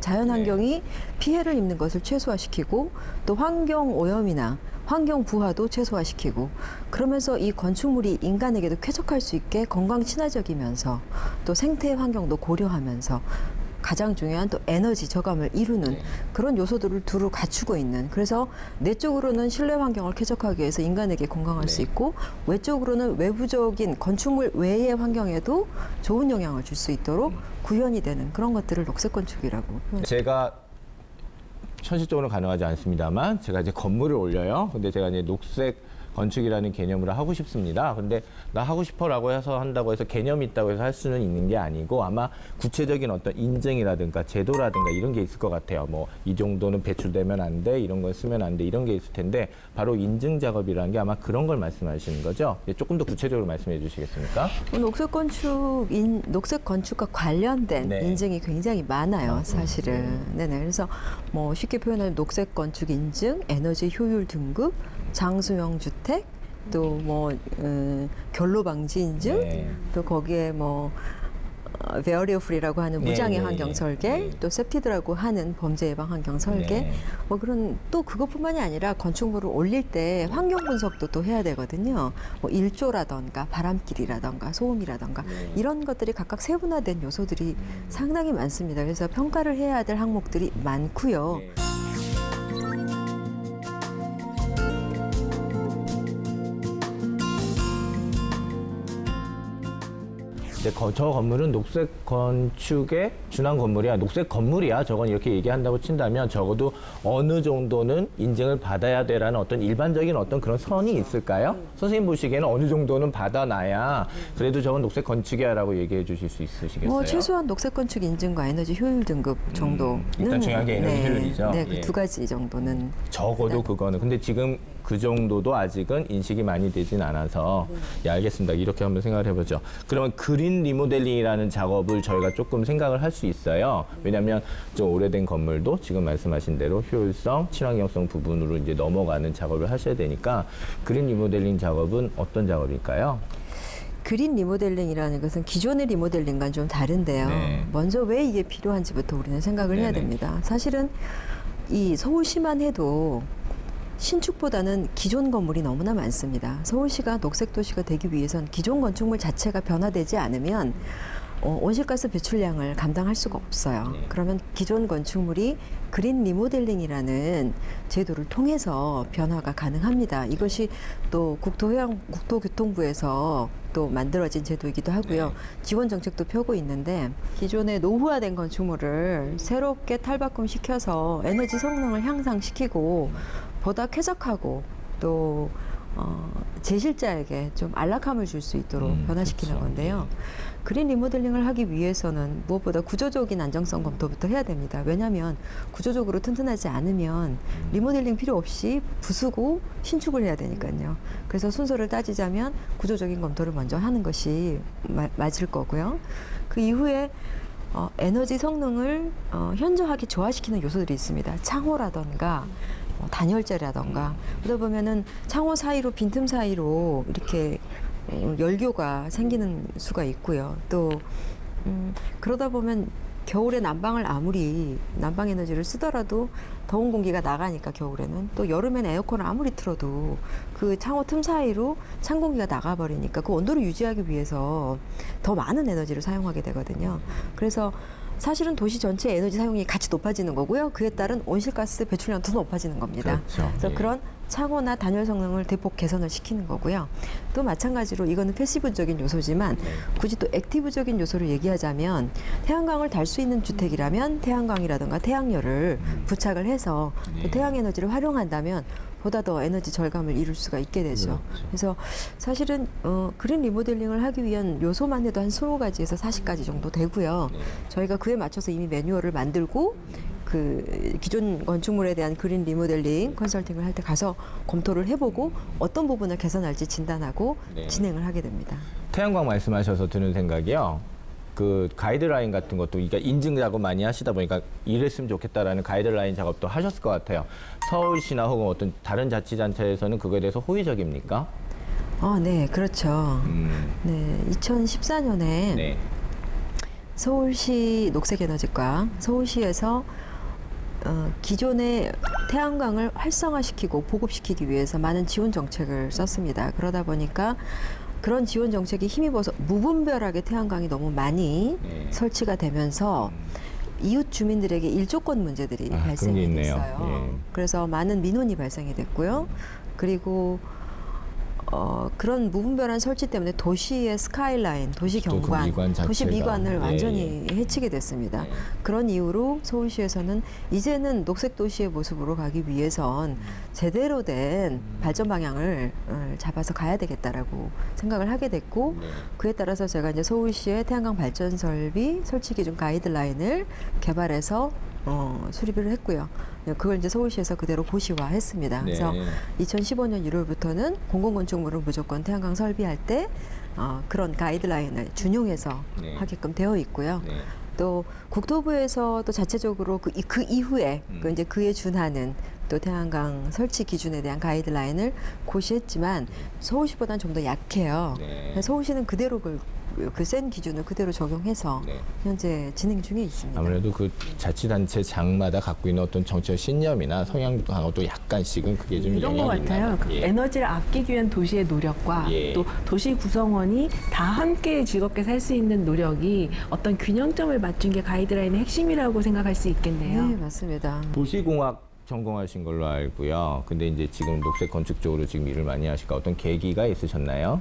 Speaker 4: 자연 환경이 피해를 입는 것을 최소화시키고 또 환경 오염이나 환경 부하도 최소화시키고 그러면서 이 건축물이 인간에게도 쾌적할 수 있게 건강 친화적이면서 또 생태 환경도 고려하면서 가장 중요한 또 에너지 저감을 이루는 그런 요소들을 두루 갖추고 있는 그래서 내적으로는 실내 환경을 쾌적하기 위해서 인간에게 건강할 수 있고 외적으로는 외부적인 건축물 외의 환경에도 좋은 영향을 줄 수 있도록 구현이 되는 그런 것들을 녹색 건축이라고 표현합니다.
Speaker 1: 제가 현실적으로는 가능하지 않습니다만 제가 이제 건물을 올려요. 근데 제가 이제 녹색 건축이라는 개념으로 하고 싶습니다. 근데 나 하고 싶어라고 해서 한다고 해서 개념이 있다고 해서 할 수는 있는 게 아니고 아마 구체적인 어떤 인증이라든가 제도라든가 이런 게 있을 것 같아요. 뭐 이 정도는 배출되면 안 돼, 이런 걸 쓰면 안 돼, 이런 게 있을 텐데 바로 인증 작업이라는 게 아마 그런 걸 말씀하시는 거죠. 조금 더 구체적으로 말씀해 주시겠습니까?
Speaker 4: 녹색 건축과 관련된
Speaker 1: 네.
Speaker 4: 인증이 굉장히 많아요, 사실은. 네네. 그래서 뭐 쉽게 표현하면 녹색 건축 인증, 에너지 효율 등급, 장수형 주택, 또 뭐 결로 방지 인증,
Speaker 1: 네.
Speaker 4: 또 거기에 뭐 베어리어 프리라고 하는
Speaker 1: 네,
Speaker 4: 무장애
Speaker 1: 네,
Speaker 4: 환경
Speaker 1: 네.
Speaker 4: 설계,
Speaker 1: 네.
Speaker 4: 또 세프티드라고 하는 범죄 예방 환경 설계,
Speaker 1: 네.
Speaker 4: 뭐 그런 또 그것뿐만이 아니라 건축물을 올릴 때 환경 분석도 또 해야 되거든요. 뭐 일조라던가 바람길이라던가 소음이라던가 이런 것들이 각각 세분화된 요소들이 상당히 많습니다. 그래서 평가를 해야 될 항목들이 많고요.
Speaker 1: 네. 저 건물은 녹색 건축에 준한 건물이야. 녹색 건물이야. 저건 이렇게 얘기한다고 친다면 적어도 어느 정도는 인증을 받아야 되라는 어떤 일반적인 어떤 그런 선이 있을까요? 선생님 보시기에는 어느 정도는 받아놔야 그래도 저건 녹색 건축이야라고 얘기해 주실 수 있으시겠어요?
Speaker 4: 뭐 최소한 녹색 건축 인증과 에너지 효율 등급 정도는
Speaker 1: 일단 중요한 게 에너지 효율이죠.
Speaker 4: 네,
Speaker 1: 예.
Speaker 4: 그 두 가지 정도는
Speaker 1: 적어도 그거는. 근데 지금 그 정도도 아직은 인식이 많이 되진 않아서 예, 알겠습니다. 이렇게 한번 생각을 해보죠. 그러면 그린 리모델링이라는 작업을 저희가 조금 생각을 할 수 있어요. 왜냐하면 좀 오래된 건물도 지금 말씀하신 대로 효율성, 친환경성 부분으로 이제 넘어가는 작업을 하셔야 되니까 그린 리모델링 작업은 어떤 작업일까요?
Speaker 4: 그린 리모델링이라는 것은 기존의 리모델링과는 좀 다른데요.
Speaker 1: 네.
Speaker 4: 먼저 왜 이게 필요한지부터 우리는 생각을 해야
Speaker 1: 네네.
Speaker 4: 됩니다. 사실은 이 서울시만 해도 신축보다는 기존 건물이 너무나 많습니다. 서울시가 녹색 도시가 되기 위해선 기존 건축물 자체가 변화되지 않으면 온실가스 배출량을 감당할 수가 없어요.
Speaker 1: 네.
Speaker 4: 그러면 기존 건축물이 그린 리모델링이라는 제도를 통해서 변화가 가능합니다. 이것이 또 국토교통부에서 또 만들어진 제도이기도 하고요.
Speaker 1: 네.
Speaker 4: 지원 정책도 펴고 있는데 기존의 노후화된 건축물을 새롭게 탈바꿈시켜서 에너지 성능을 향상시키고 보다 쾌적하고 또 제실자에게 좀 안락함을 줄 수 있도록 변화시키는
Speaker 1: 그렇죠.
Speaker 4: 건데요. 그린 리모델링을 하기 위해서는 무엇보다 구조적인 안정성 검토부터 해야 됩니다. 왜냐하면 구조적으로 튼튼하지 않으면 리모델링 필요 없이 부수고 신축을 해야 되니까요. 그래서 순서를 따지자면 구조적인 검토를 먼저 하는 것이 맞을 거고요. 그 이후에 에너지 성능을 현저하게 저하시키는 요소들이 있습니다. 창호라던가 단열재라던가 그러다 보면은 창호 사이로 빈틈 사이로 이렇게 열교가 생기는 수가 있고요. 또 그러다 보면 겨울에 난방을 아무리 난방 에너지를 쓰더라도 더운 공기가 나가니까 겨울에는 또 여름에는 에어컨을 아무리 틀어도 그 창호 틈 사이로 찬 공기가 나가버리니까 그 온도를 유지하기 위해서 더 많은 에너지를 사용하게 되거든요. 그래서 사실은 도시 전체 에너지 사용이 같이 높아지는 거고요. 그에 따른 온실가스 배출량도 높아지는 겁니다.
Speaker 1: 그렇죠.
Speaker 4: 그래서
Speaker 1: 예.
Speaker 4: 그런 창호나 단열 성능을 대폭 개선을 시키는 거고요. 또 마찬가지로 이거는 패시브적인 요소지만 굳이 또 액티브적인 요소를 얘기하자면 태양광을 달 수 있는 주택이라면 태양광이라든가 태양열을 부착을 해서 또 태양 에너지를 활용한다면 보다 더 에너지 절감을 이룰 수가 있게 되죠.
Speaker 1: 그렇죠.
Speaker 4: 그래서 사실은 그린 리모델링을 하기 위한 요소만 해도 한 20가지에서 40가지 정도 되고요. 저희가 그에 맞춰서 이미 매뉴얼을 만들고 그 기존 건축물에 대한 그린 리모델링 컨설팅을 할 때 가서 검토를 해보고 어떤 부분을 개선할지 진단하고
Speaker 1: 네.
Speaker 4: 진행을 하게 됩니다.
Speaker 1: 태양광 말씀하셔서 드는 생각이요. 그 가이드라인 같은 것도 그러니까 인증 작업 많이 하시다 보니까 이랬으면 좋겠다라는 가이드라인 작업도 하셨을 것 같아요. 서울시나 혹은 어떤 다른 자치단체에서는 그거에 대해서 호의적입니까?
Speaker 4: 네, 그렇죠. 네, 2014년에
Speaker 1: 네.
Speaker 4: 서울시 녹색에너지과 서울시에서 기존의 태양광을 활성화시키고 보급시키기 위해서 많은 지원 정책을 썼습니다. 그러다 보니까 그런 지원 정책이 힘입어서 무분별하게 태양광이 너무 많이
Speaker 1: 네.
Speaker 4: 설치가 되면서 이웃 주민들에게 일조권 문제들이
Speaker 1: 그런 게
Speaker 4: 발생이
Speaker 1: 있네요.
Speaker 4: 됐어요.
Speaker 1: 예.
Speaker 4: 그래서 많은 민원이 발생이 됐고요. 그리고 그런 무분별한 설치 때문에 도시의 스카이라인, 도시
Speaker 1: 또그
Speaker 4: 경관,
Speaker 1: 미관
Speaker 4: 도시
Speaker 1: 자체가.
Speaker 4: 미관을
Speaker 1: 예,
Speaker 4: 완전히 해치게 됐습니다. 그런 이유로 서울시에서는 이제는 녹색 도시의 모습으로 가기 위해선 제대로 된 발전 방향을 잡아서 가야 되겠다라고 생각을 하게 됐고 그에 따라서 제가 이제 서울시의 태양광 발전 설비 설치 기준 가이드라인을 개발해서 수립을 했고요. 그걸 이제 서울시에서 그대로 고시화했습니다.
Speaker 1: 네.
Speaker 4: 그래서 2015년 1월부터는 공공건축물을 무조건 태양광 설비할 때 그런 가이드라인을 준용해서
Speaker 1: 네.
Speaker 4: 하게끔 되어 있고요.
Speaker 1: 네.
Speaker 4: 또 국토부에서 또 자체적으로 그 이후에 이제 그에 준하는 또 태양광 설치 기준에 대한 가이드라인을 고시했지만 서울시보다는 좀 더 약해요.
Speaker 1: 네.
Speaker 4: 서울시는 그대로 그 센 기준을 그대로 적용해서
Speaker 1: 네.
Speaker 4: 현재 진행 중에 있습니다.
Speaker 1: 아무래도 그 자치단체장마다 갖고 있는 어떤 정치적 신념이나 성향도 약간씩은 그게 좀
Speaker 3: 이런 것
Speaker 1: 영향이
Speaker 3: 같아요.
Speaker 1: 있나요?
Speaker 3: 그
Speaker 1: 예.
Speaker 3: 에너지를 아끼기 위한 도시의 노력과
Speaker 1: 예.
Speaker 3: 또 도시 구성원이 다 함께 즐겁게 살 수 있는 노력이 어떤 균형점을 맞춘 게 가이드라인의 핵심이라고 생각할 수 있겠네요.
Speaker 4: 네, 맞습니다.
Speaker 1: 도시공학 전공하신 걸로 알고요. 근데 이제 지금 녹색 건축 쪽으로 지금 일을 많이 하시니까 어떤 계기가 있으셨나요?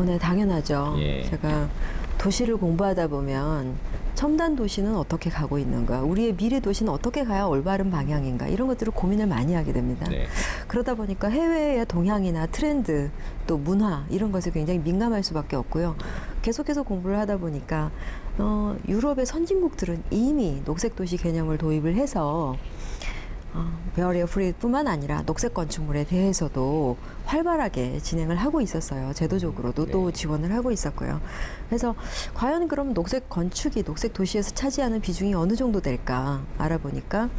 Speaker 4: 네, 당연하죠.
Speaker 1: 예.
Speaker 4: 제가 도시를 공부하다 보면 첨단 도시는 어떻게 가고 있는가, 우리의 미래 도시는 어떻게 가야 올바른 방향인가 이런 것들을 고민을 많이 하게 됩니다.
Speaker 1: 네.
Speaker 4: 그러다 보니까 해외의 동향이나 트렌드 또 문화 이런 것에 굉장히 민감할 수밖에 없고요. 계속해서 공부를 하다 보니까 유럽의 선진국들은 이미 녹색 도시 개념을 도입을 해서 베어리어 프리뿐만 아니라 녹색 건축물에 대해서도 활발하게 진행을 하고 있었어요. 제도적으로도 또 지원을 하고 있었고요. 그래서 과연 그럼 녹색 건축이 녹색 도시에서 차지하는 비중이 어느 정도 될까 알아보니까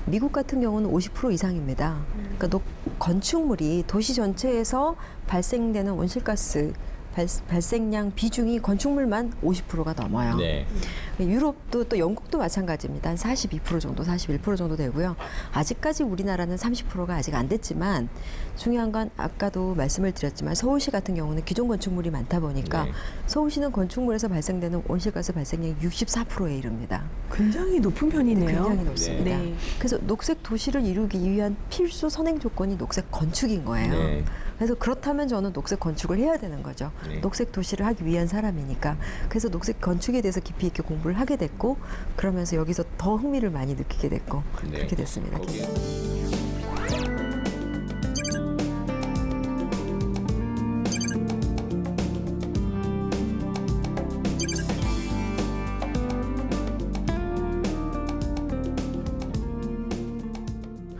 Speaker 4: 미국 같은 경우는 50% 이상입니다. 그러니까 건축물이 도시 전체에서 발생되는 온실가스 발생량 비중이 건축물만 50%가 넘어요.
Speaker 1: 네.
Speaker 4: 유럽도 또 영국도 마찬가지입니다. 한 42% 정도, 41% 정도 되고요. 아직까지 우리나라는 30%가 아직 안 됐지만 중요한 건 아까도 말씀을 드렸지만 서울시 같은 경우는 기존 건축물이 많다 보니까
Speaker 1: 네.
Speaker 4: 서울시는 건축물에서 발생되는 온실가스 발생량이 64%에 이릅니다.
Speaker 3: 굉장히 높은 편이네요.
Speaker 4: 굉장히 높습니다.
Speaker 3: 네.
Speaker 4: 그래서 녹색 도시를 이루기 위한 필수 선행 조건이 녹색 건축인 거예요.
Speaker 1: 네.
Speaker 4: 그래서 그렇다면 저는 녹색 건축을 해야 되는 거죠.
Speaker 1: 네.
Speaker 4: 녹색 도시를 하기 위한 사람이니까. 그래서 녹색 건축에 대해서 깊이 있게 공부를 하게 됐고 그러면서 여기서 더 흥미를 많이 느끼게 됐고
Speaker 1: 네.
Speaker 4: 그렇게 됐습니다.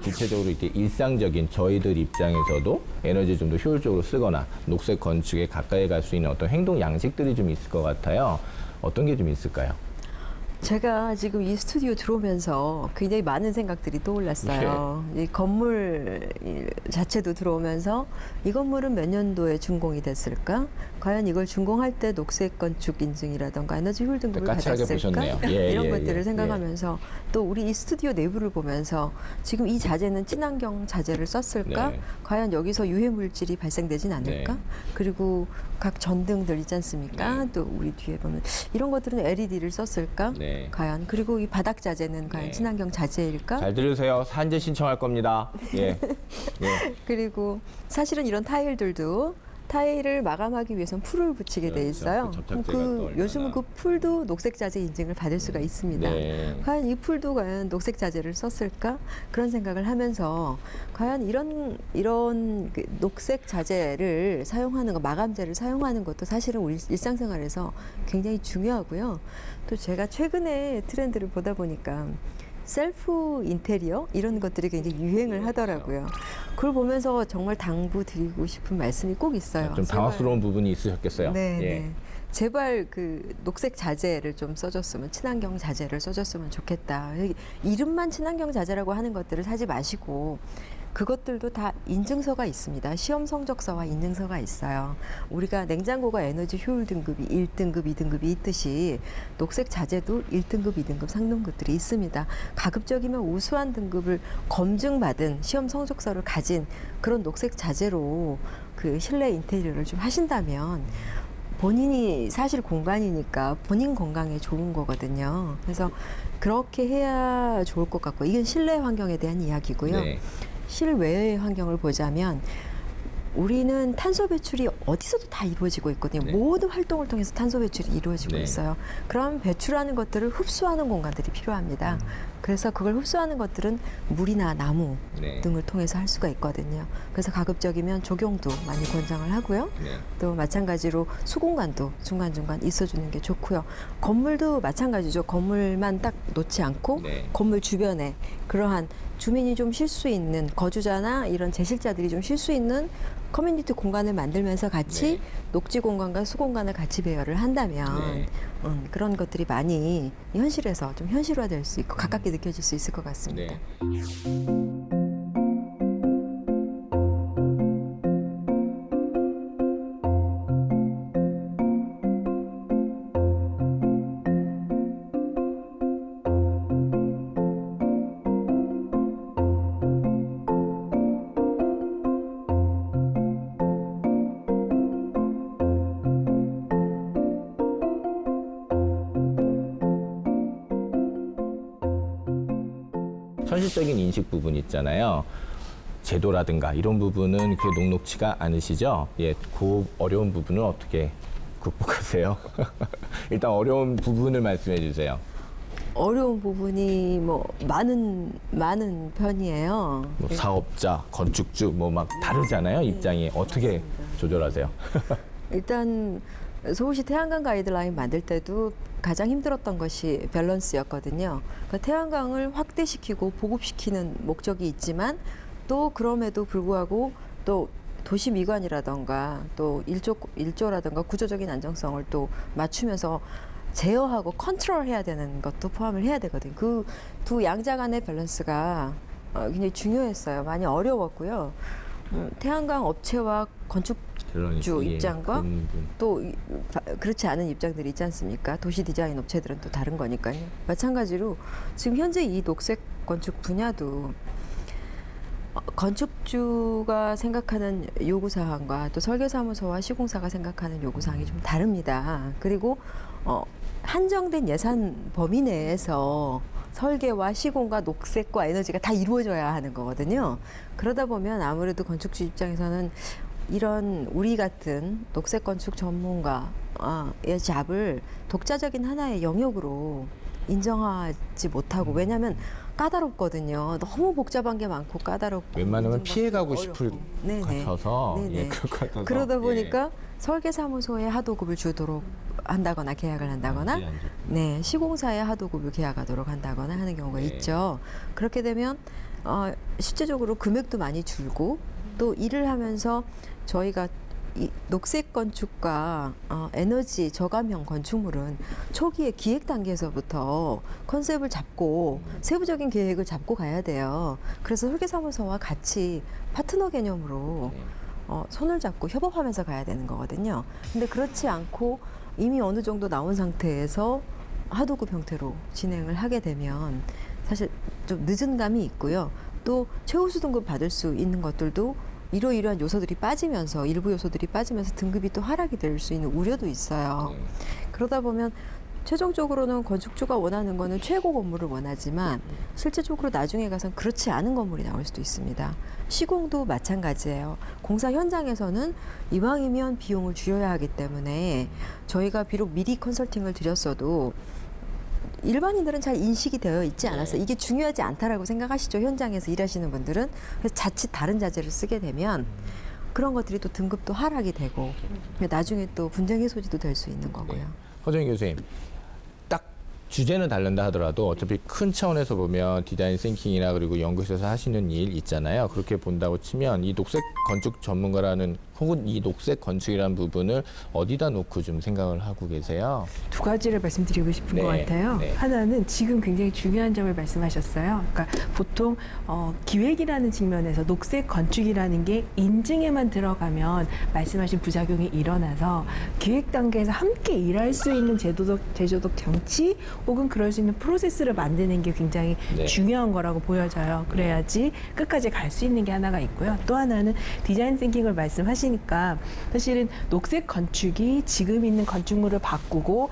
Speaker 1: 구체적으로 이렇게 일상적인 저희들 입장에서도 에너지 좀 더 효율적으로 쓰거나 녹색 건축에 가까이 갈 수 있는 어떤 행동 양식들이 좀 있을 것 같아요. 어떤 게 좀 있을까요?
Speaker 4: 제가 지금 이 스튜디오 들어오면서 굉장히 많은 생각들이 떠올랐어요. 이 건물 자체도 들어오면서 이 건물은 몇 년도에 준공이 됐을까? 과연 이걸 준공할 때 녹색 건축 인증이라던가 에너지 효율 등급을
Speaker 1: 까칠하게
Speaker 4: 받았을까?
Speaker 1: 보셨네요. 예,
Speaker 4: 이런
Speaker 1: 예,
Speaker 4: 것들을
Speaker 1: 예,
Speaker 4: 생각하면서 또 우리 이 스튜디오 내부를 보면서 지금 이 자재는 친환경 자재를 썼을까?
Speaker 1: 네.
Speaker 4: 과연 여기서 유해 물질이 발생되진 않을까?
Speaker 1: 네.
Speaker 4: 그리고 각 전등들 있지 않습니까?
Speaker 1: 네.
Speaker 4: 또 우리 뒤에 보면 이런 것들은 LED를 썼을까?
Speaker 1: 네.
Speaker 4: 과연 그리고 이 바닥 자재는 과연
Speaker 1: 네.
Speaker 4: 친환경 자재일까?
Speaker 1: 잘 들으세요. 산재 신청할 겁니다. 예. 예.
Speaker 4: 그리고 사실은 이런 타일들도 타일을 마감하기 위해서는 풀을 붙이게 돼
Speaker 1: 그렇죠.
Speaker 4: 있어요.
Speaker 1: 그 접착제가 또 얼마나.
Speaker 4: 요즘은 그 풀도 녹색 자재 인증을 받을 수가 있습니다.
Speaker 1: 네.
Speaker 4: 과연 이 풀도 과연 녹색 자재를 썼을까? 그런 생각을 하면서 과연 이런 그 녹색 자재를 사용하는 것, 마감재를 사용하는 것도 사실은 우리 일상생활에서 굉장히 중요하고요. 또 제가 최근에 트렌드를 보다 보니까 셀프 인테리어 이런 것들이 굉장히 유행을 하더라고요. 그걸 보면서 정말 당부드리고 싶은 말씀이 꼭 있어요.
Speaker 1: 좀
Speaker 4: 제발.
Speaker 1: 당황스러운 부분이 있으셨겠어요.
Speaker 4: 네,
Speaker 1: 예.
Speaker 4: 네. 제발 그 녹색 자재를 좀 써줬으면 친환경 자재를 써줬으면 좋겠다. 이름만 친환경 자재라고 하는 것들을 사지 마시고 그것들도 다 인증서가 있습니다. 시험 성적서와 인증서가 있어요. 우리가 냉장고가 에너지 효율 등급이 1등급, 2등급이 있듯이 녹색 자재도 1등급, 2등급, 3등급들이 있습니다. 가급적이면 우수한 등급을 검증받은 시험 성적서를 가진 그런 녹색 자재로 그 실내 인테리어를 좀 하신다면 본인이 사실 공간이니까 본인 건강에 좋은 거거든요. 그래서 그렇게 해야 좋을 것 같고 이건 실내 환경에 대한 이야기고요.
Speaker 1: 네.
Speaker 4: 실외의 환경을 보자면 우리는 탄소 배출이 어디서도 다 이루어지고 있거든요.
Speaker 1: 네.
Speaker 4: 모든 활동을 통해서 탄소 배출이 이루어지고
Speaker 1: 네.
Speaker 4: 있어요. 그럼 배출하는 것들을 흡수하는 공간들이 필요합니다. 그래서 그걸 흡수하는 것들은 물이나 나무
Speaker 1: 네.
Speaker 4: 등을 통해서 할 수가 있거든요. 그래서 가급적이면 조경도 많이 권장을 하고요.
Speaker 1: 네.
Speaker 4: 또 마찬가지로 수공간도 중간중간 있어주는 게 좋고요. 건물도 마찬가지죠. 건물만 딱 놓지 않고
Speaker 1: 네.
Speaker 4: 건물 주변에 그러한 주민이 좀 쉴 수 있는 거주자나 이런 재실자들이 좀 쉴 수 있는 커뮤니티 공간을 만들면서 같이
Speaker 1: 네.
Speaker 4: 녹지 공간과 수공간을 같이 배열을 한다면
Speaker 1: 네.
Speaker 4: 그런 것들이 많이 현실에서 좀 현실화될 수 있고 가깝게 느껴질 수 있을 것 같습니다.
Speaker 1: 네. 현실적인 인식 부분 있잖아요. 제도라든가 이런 부분은 그렇게 녹록치가 않으시죠? 예, 그 어려운 부분을 어떻게 극복하세요? 일단 어려운 부분을 말씀해 주세요.
Speaker 4: 어려운 부분이 뭐 많은 편이에요.
Speaker 1: 뭐 사업자, 건축주 뭐 막 다르잖아요. 입장이 어떻게 조절하세요?
Speaker 4: 일단 서울시 태양광 가이드라인 만들 때도 가장 힘들었던 것이 밸런스였거든요. 그러니까 태양광을 확대시키고 보급시키는 목적이 있지만 또 그럼에도 불구하고 또 도시 미관이라던가 또 일조라던가 구조적인 안정성을 또 맞추면서 제어하고 컨트롤해야 되는 것도 포함을 해야 되거든요. 그 두 양자 간의 밸런스가 굉장히 중요했어요. 많이 어려웠고요. 태양광 업체와 건축주
Speaker 1: 예,
Speaker 4: 입장과
Speaker 1: 그런 부분.
Speaker 4: 또 그렇지 않은 입장들이 있지 않습니까? 도시 디자인 업체들은 또 다른 거니까요. 마찬가지로 지금 현재 이 녹색 건축 분야도 건축주가 생각하는 요구사항과 또 설계사무소와 시공사가 생각하는 요구사항이 좀 다릅니다. 그리고 한정된 예산 범위 내에서 설계와 시공과 녹색과 에너지가 다 이루어져야 하는 거거든요. 그러다 보면 아무래도 건축주 입장에서는 이런 우리 같은 녹색 건축 전문가의 잡을 독자적인 하나의 영역으로 인정하지 못하고 왜냐하면 까다롭거든요. 너무 복잡한 게 많고 까다롭고
Speaker 1: 웬만하면 피해가고 싶을 것
Speaker 4: 네네.
Speaker 1: 같아서
Speaker 4: 네네.
Speaker 1: 예, 그럴 것 같아서
Speaker 4: 그러다 보니까
Speaker 1: 예.
Speaker 4: 설계사무소에 하도급을 주도록 한다거나 계약을 한다거나
Speaker 1: 안 좋고.
Speaker 4: 네 시공사에 하도급을 계약하도록 한다거나 하는 경우가
Speaker 1: 네.
Speaker 4: 있죠. 그렇게 되면 실제적으로 금액도 많이 줄고 또 일을 하면서 저희가 이 녹색 건축과 에너지 저감형 건축물은 초기에 기획 단계에서부터 컨셉을 잡고 세부적인 계획을 잡고 가야 돼요. 그래서 설계사무소와 같이 파트너 개념으로 손을 잡고 협업하면서 가야 되는 거거든요. 근데 그렇지 않고 이미 어느 정도 나온 상태에서 하도급 형태로 진행을 하게 되면 사실 좀 늦은 감이 있고요. 또 최우수 등급 받을 수 있는 것들도 이러이러한 요소들이 빠지면서 일부 요소들이 빠지면서 등급이 또 하락이 될 수 있는 우려도 있어요. 그러다 보면 최종적으로는 건축주가 원하는 거는 최고 건물을 원하지만 실제적으로 나중에 가선 그렇지 않은 건물이 나올 수도 있습니다. 시공도 마찬가지예요. 공사 현장에서는 이왕이면 비용을 줄여야 하기 때문에 저희가 비록 미리 컨설팅을 드렸어도 일반인들은 잘 인식이 되어 있지 않았어요. 이게 중요하지 않다라고 생각하시죠. 현장에서 일하시는 분들은. 그래서 자칫 다른 자재를 쓰게 되면 그런 것들이 또 등급도 하락이 되고 나중에 또 분쟁의 소지도 될 수 있는 거고요.
Speaker 1: 허정희 교수님, 딱 주제는 다른다 하더라도 어차피 큰 차원에서 보면 디자인 싱킹이나 그리고 연구소에서 하시는 일 있잖아요. 그렇게 본다고 치면 이 녹색 건축 전문가라는 혹은 이 녹색 건축이라는 부분을 어디다 놓고 좀 생각을 하고 계세요?
Speaker 3: 두 가지를 말씀드리고 싶은
Speaker 1: 네,
Speaker 3: 것 같아요.
Speaker 1: 네.
Speaker 3: 하나는 지금 굉장히 중요한 점을 말씀하셨어요. 그러니까 보통 기획이라는 측면에서 녹색 건축이라는 게 인증에만 들어가면 말씀하신 부작용이 일어나서 기획 단계에서 함께 일할 수 있는 제조적 장치 혹은 그럴 수 있는 프로세스를 만드는 게 굉장히
Speaker 1: 네.
Speaker 3: 중요한 거라고 보여져요. 그래야지 끝까지 갈 수 있는 게 하나가 있고요. 또 하나는 디자인 싱킹을 말씀하시니까 사실은 녹색 건축이 지금 있는 건축물을 바꾸고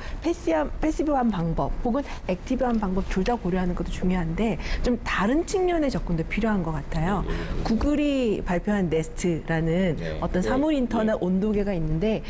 Speaker 3: 패시브한 방법 혹은 액티브한 방법 둘 다 고려하는 것도 중요한데 좀 다른 측면의 접근도 필요한 것 같아요. 구글이 발표한 네스트라는
Speaker 1: 네.
Speaker 3: 어떤
Speaker 1: 네.
Speaker 3: 사물 인터넷 온도계가 있는데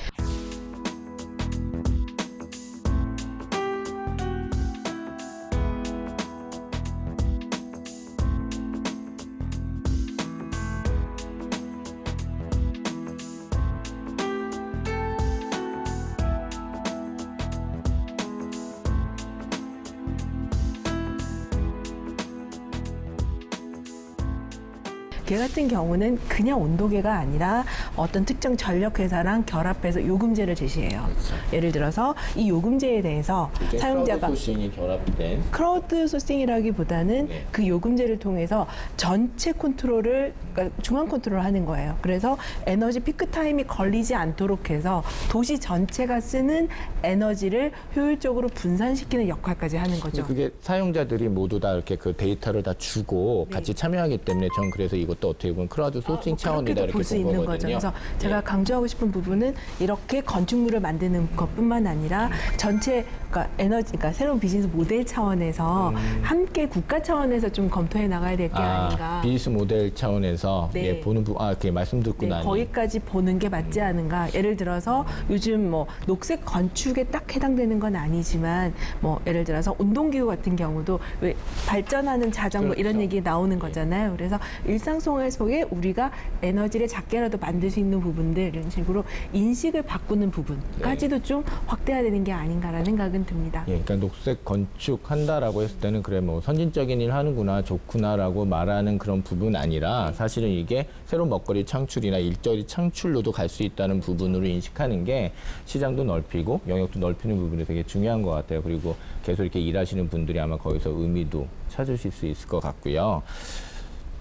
Speaker 3: 걔 같은 경우는 그냥 온도계가 아니라 어떤 특정 전력회사랑 결합해서 요금제를 제시해요. 예를 들어서 이 요금제에 대해서 사용자가
Speaker 1: 소싱이 결합된
Speaker 3: 크라우드 소싱이라기보다는
Speaker 1: 네.
Speaker 3: 그 요금제를 통해서 전체 컨트롤을 그러니까 중앙 컨트롤을 하는 거예요. 그래서 에너지 피크 타임이 걸리지 않도록 해서 도시 전체가 쓰는 에너지를 효율적으로 분산시키는 역할까지 하는 거죠.
Speaker 1: 그게 사용자들이 모두 다 이렇게 그 데이터를 다 주고 같이 참여하기 때문에 전 그래서 이것도 어떻게 보면 크라우드 소싱 차원이다 이렇게
Speaker 3: 볼 수
Speaker 1: 본
Speaker 3: 있는
Speaker 1: 거거든요.
Speaker 3: 거죠. 그래서 제가 강조하고 싶은 부분은 이렇게 건축물을 만드는 것뿐만 아니라 전체 그러니까 에너지, 그러니까 새로운 비즈니스 모델 차원에서 함께 국가 차원에서 좀 검토해 나가야 될 게 아닌가.
Speaker 1: 비즈니스 모델 차원에서
Speaker 3: 네.
Speaker 1: 예, 보는 이렇게 말씀 듣고
Speaker 3: 네,
Speaker 1: 나니
Speaker 3: 거기까지 보는 게 맞지 않은가. 예를 들어서 요즘 뭐 녹색 건축에 딱 해당되는 건 아니지만 뭐 예를 들어서 운동기구 같은 경우도 왜 발전하는 자전거
Speaker 1: 그렇죠.
Speaker 3: 이런 얘기 나오는 거잖아요. 그래서 일상 속에 우리가 에너지를 작게라도 만들 수 있는 부분들 이런 식으로 인식을 바꾸는 부분까지도 좀 확대해야 되는 게 아닌가라는 생각은 듭니다.
Speaker 1: 예, 그러니까 녹색 건축 한다라고 했을 때는 그래 뭐 선진적인 일 하는구나 좋구나라고 말하는 그런 부분 아니라 사실은 이게 새로운 먹거리 창출이나 일자리 창출로도 갈 수 있다는 부분으로 인식하는 게 시장도 넓히고 영역도 넓히는 부분이 되게 중요한 것 같아요. 그리고 계속 이렇게 일하시는 분들이 아마 거기서 의미도 찾으실 수 있을 것 같고요.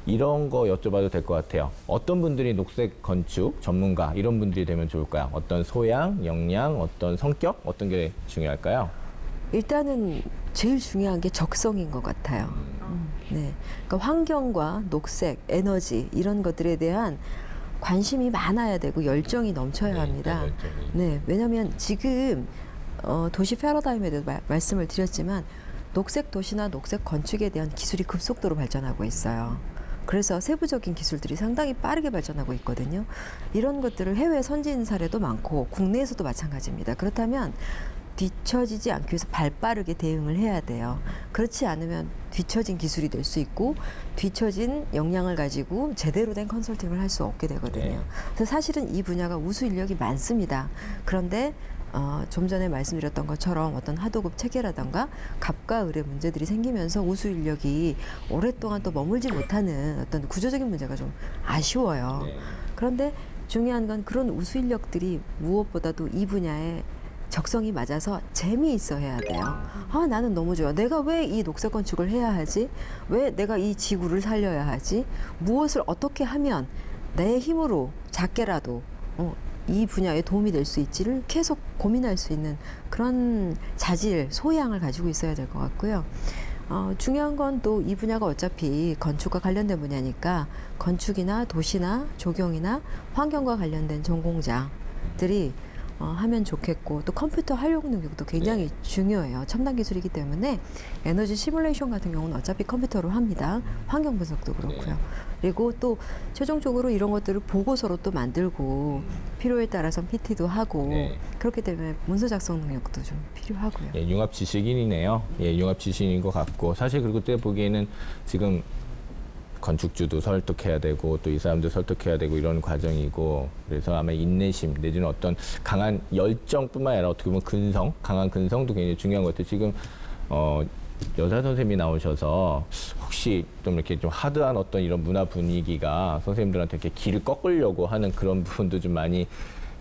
Speaker 1: 이런 거 여쭤봐도 될 것 같아요. 어떤 분들이 녹색 건축 전문가 이런 분들이 되면 좋을까요? 어떤 소양, 역량, 어떤 성격, 어떤 게 중요할까요?
Speaker 4: 일단은 제일 중요한 게 적성인 것 같아요. 네, 그러니까 환경과 녹색, 에너지 이런 것들에 대한 관심이 많아야 되고 열정이 넘쳐야 합니다. 네, 왜냐하면 지금 도시 패러다임에 대해서 말씀을 드렸지만 녹색 도시나 녹색 건축에 대한 기술이 급속도로 발전하고 있어요. 그래서 세부적인 기술들이 상당히 빠르게 발전하고 있거든요. 이런 것들을 해외 선진 사례도 많고 국내에서도 마찬가지입니다. 그렇다면 뒤처지지 않기 위해서 발빠르게 대응을 해야 돼요. 그렇지 않으면 뒤처진 기술이 될 수 있고 뒤처진 역량을 가지고 제대로 된 컨설팅을 할 수 없게 되거든요.
Speaker 1: 네.
Speaker 4: 그래서 사실은 이 분야가 우수 인력이 많습니다. 그런데 좀 전에 말씀드렸던 것처럼 어떤 하도급 체계라던가 갑과 을의 문제들이 생기면서 우수 인력이 오랫동안 또 머물지 못하는 어떤 구조적인 문제가 좀 아쉬워요.
Speaker 1: 네.
Speaker 4: 그런데 중요한 건 그런 우수 인력들이 무엇보다도 이 분야에 적성이 맞아서 재미있어 해야 돼요. 아, 나는 너무 좋아. 내가 왜 이 녹색 건축을 해야 하지? 왜 내가 이 지구를 살려야 하지? 무엇을 어떻게 하면 내 힘으로 작게라도 이 분야에 도움이 될 수 있지를 계속 고민할 수 있는 그런 자질, 소양을 가지고 있어야 될 것 같고요. 중요한 건 또 이 분야가 어차피 건축과 관련된 분야니까 건축이나 도시나 조경이나 환경과 관련된 전공자들이 하면 좋겠고, 또 컴퓨터 활용 능력도 굉장히 중요해요. 첨단 기술이기 때문에 에너지 시뮬레이션 같은 경우는 어차피 컴퓨터로 합니다. 환경 분석도 그렇고요. 그리고 또 최종적으로 이런 것들을 보고서로 또 만들고 필요에 따라서 PT도 하고 그렇기 때문에 문서 작성 능력도 좀 필요하고요.
Speaker 1: 예, 융합 지식인이네요. 예, 융합 지식인인 것 같고, 사실 그리고 때 보기에는 지금 건축주도 설득해야 되고 또 이 사람도 설득해야 되고 이런 과정이고, 그래서 아마 인내심 내지는 어떤 강한 열정뿐만 아니라 어떻게 보면 근성, 강한 근성도 굉장히 중요한 것 같아요. 지금 여자 선생님이 나오셔서 혹시 좀 이렇게 좀 하드한 어떤 이런 문화 분위기가 선생님들한테 이렇게 길을 꺾으려고 하는 그런 부분도 좀 많이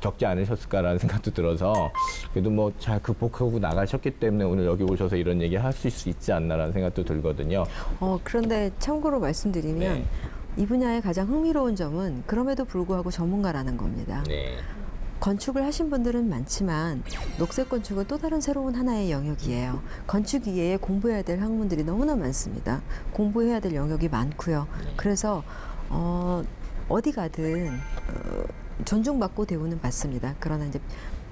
Speaker 1: 겪지 않으셨을까라는 생각도 들어서, 그래도 뭐 잘 극복하고 나가셨기 때문에 오늘 여기 오셔서 이런 얘기 하실 수 있지 않나라는 생각도 들거든요.
Speaker 4: 그런데 참고로 말씀드리면 이 분야의 가장 흥미로운 점은 그럼에도 불구하고 전문가라는 겁니다. 건축을 하신 분들은 많지만 녹색 건축은 또 다른 새로운 하나의 영역이에요. 건축 이외에 공부해야 될 학문들이 너무나 많습니다. 공부해야 될 영역이 많고요. 그래서 어디 가든 존중받고 대우는 받습니다. 그러나 이제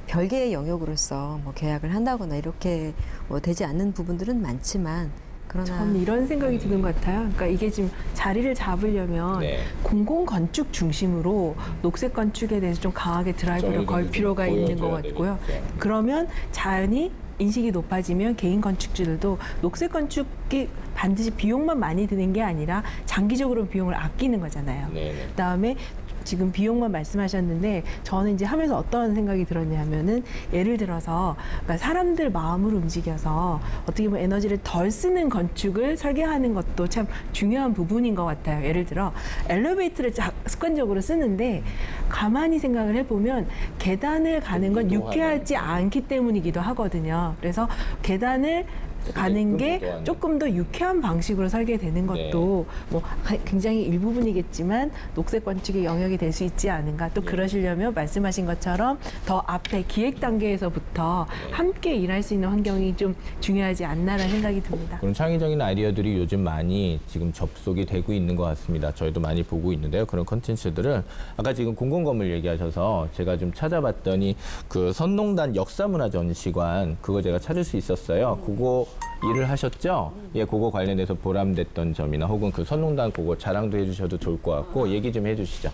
Speaker 4: 별개의 영역으로서 뭐 계약을 한다거나 이렇게 되지 않는 부분들은 많지만, 그러나
Speaker 3: 저는 이런 생각이 드는 것 같아요. 그러니까 이게 지금 자리를 잡으려면 공공 건축 중심으로 녹색 건축에 대해서 좀 강하게 드라이브를 걸 필요가 있는 것 같고요. 그러면 자연히 인식이 높아지면 개인 건축주들도 녹색 건축이 반드시 비용만 많이 드는 게 아니라 장기적으로 비용을 아끼는 거잖아요. 그다음에 지금 비용만 말씀하셨는데 저는 이제 하면서 어떤 생각이 들었냐면은, 예를 들어서 그러니까 사람들 마음을 움직여서 어떻게 보면 에너지를 덜 쓰는 건축을 설계하는 것도 참 중요한 부분인 것 같아요. 예를 들어 엘리베이터를 습관적으로 쓰는데 가만히 생각을 해보면 계단을 가는 건 유쾌하지 않기 때문이기도 하거든요. 그래서 계단을 가는 게 조금 더 유쾌한 방식으로 설계되는 것도 뭐 굉장히 일부분이겠지만 녹색 건축의 영역이 될 수 있지 않은가. 또 그러시려면 말씀하신 것처럼 더 앞에 기획 단계에서부터 함께 일할 수 있는 환경이 좀 중요하지 않나라는 생각이 듭니다.
Speaker 1: 그런 창의적인 아이디어들이 요즘 많이 지금 접속이 되고 있는 것 같습니다. 저희도 많이 보고 있는데요. 그런 컨텐츠들을 아까 지금 공공건물 얘기하셔서 제가 좀 찾아봤더니 그 선농단 역사문화전시관 그거 제가 찾을 수 있었어요. 그거 일을 하셨죠? 예, 그거 관련해서 보람됐던 점이나 혹은 그 선농단 그거 자랑도 해주셔도 좋을 것 같고 얘기 좀 해주시죠.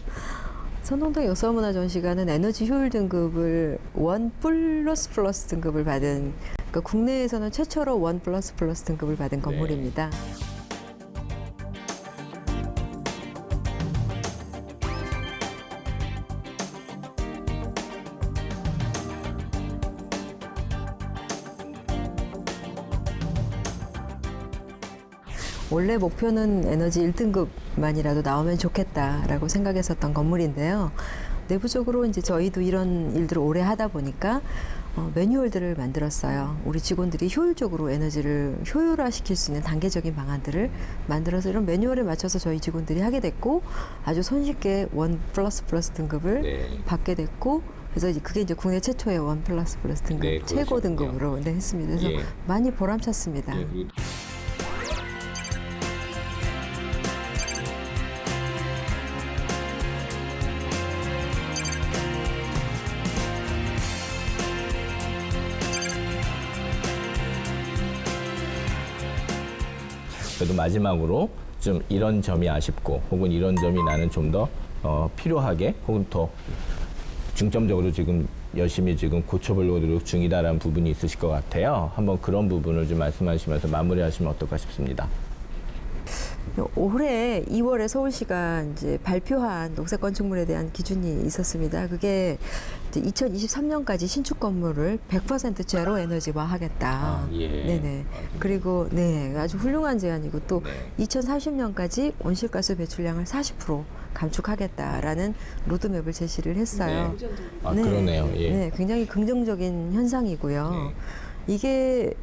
Speaker 4: 선농단 역사문화전시관은 에너지 효율 등급을 1++ 등급을 받은, 그러니까 국내에서는 최초로 1++ 등급을 받은 건물입니다. 원래 목표는 에너지 1등급만이라도 나오면 좋겠다라고 생각했었던 건물인데요. 내부적으로 이제 저희도 이런 일들을 오래 하다 보니까 매뉴얼들을 만들었어요. 우리 직원들이 효율적으로 에너지를 효율화시킬 수 있는 단계적인 방안들을 만들어서 이런 매뉴얼에 맞춰서 저희 직원들이 하게 됐고, 아주 손쉽게 1++ 등급을 받게 됐고, 그래서 그게 이제 국내 최초의 1++ 등급 최고 등급으로 했습니다. 그래서 많이 보람찼습니다.
Speaker 1: 그래도 마지막으로 좀 이런 점이 아쉽고 혹은 이런 점이 나는 좀 더 필요하게 혹은 더 중점적으로 지금 열심히 지금 고쳐보려고 노력 중이다라는 부분이 있으실 것 같아요. 한번 그런 부분을 좀 말씀하시면서 마무리하시면 어떨까 싶습니다.
Speaker 4: 올해 2월에 서울시가 이제 발표한 녹색 건축물에 대한 기준이 있었습니다. 그게 이제 2023년까지 신축 건물을 100% 제로 에너지화 하겠다.
Speaker 1: 예.
Speaker 4: 네네. 그리고 네, 아주 훌륭한 제안이고 또
Speaker 1: 네.
Speaker 4: 2040년까지 온실가스 배출량을 40% 감축하겠다라는 로드맵을 제시를 했어요.
Speaker 1: 네. 아, 그러네요. 예.
Speaker 4: 네, 굉장히 긍정적인 현상이고요.
Speaker 1: 네.
Speaker 4: 이게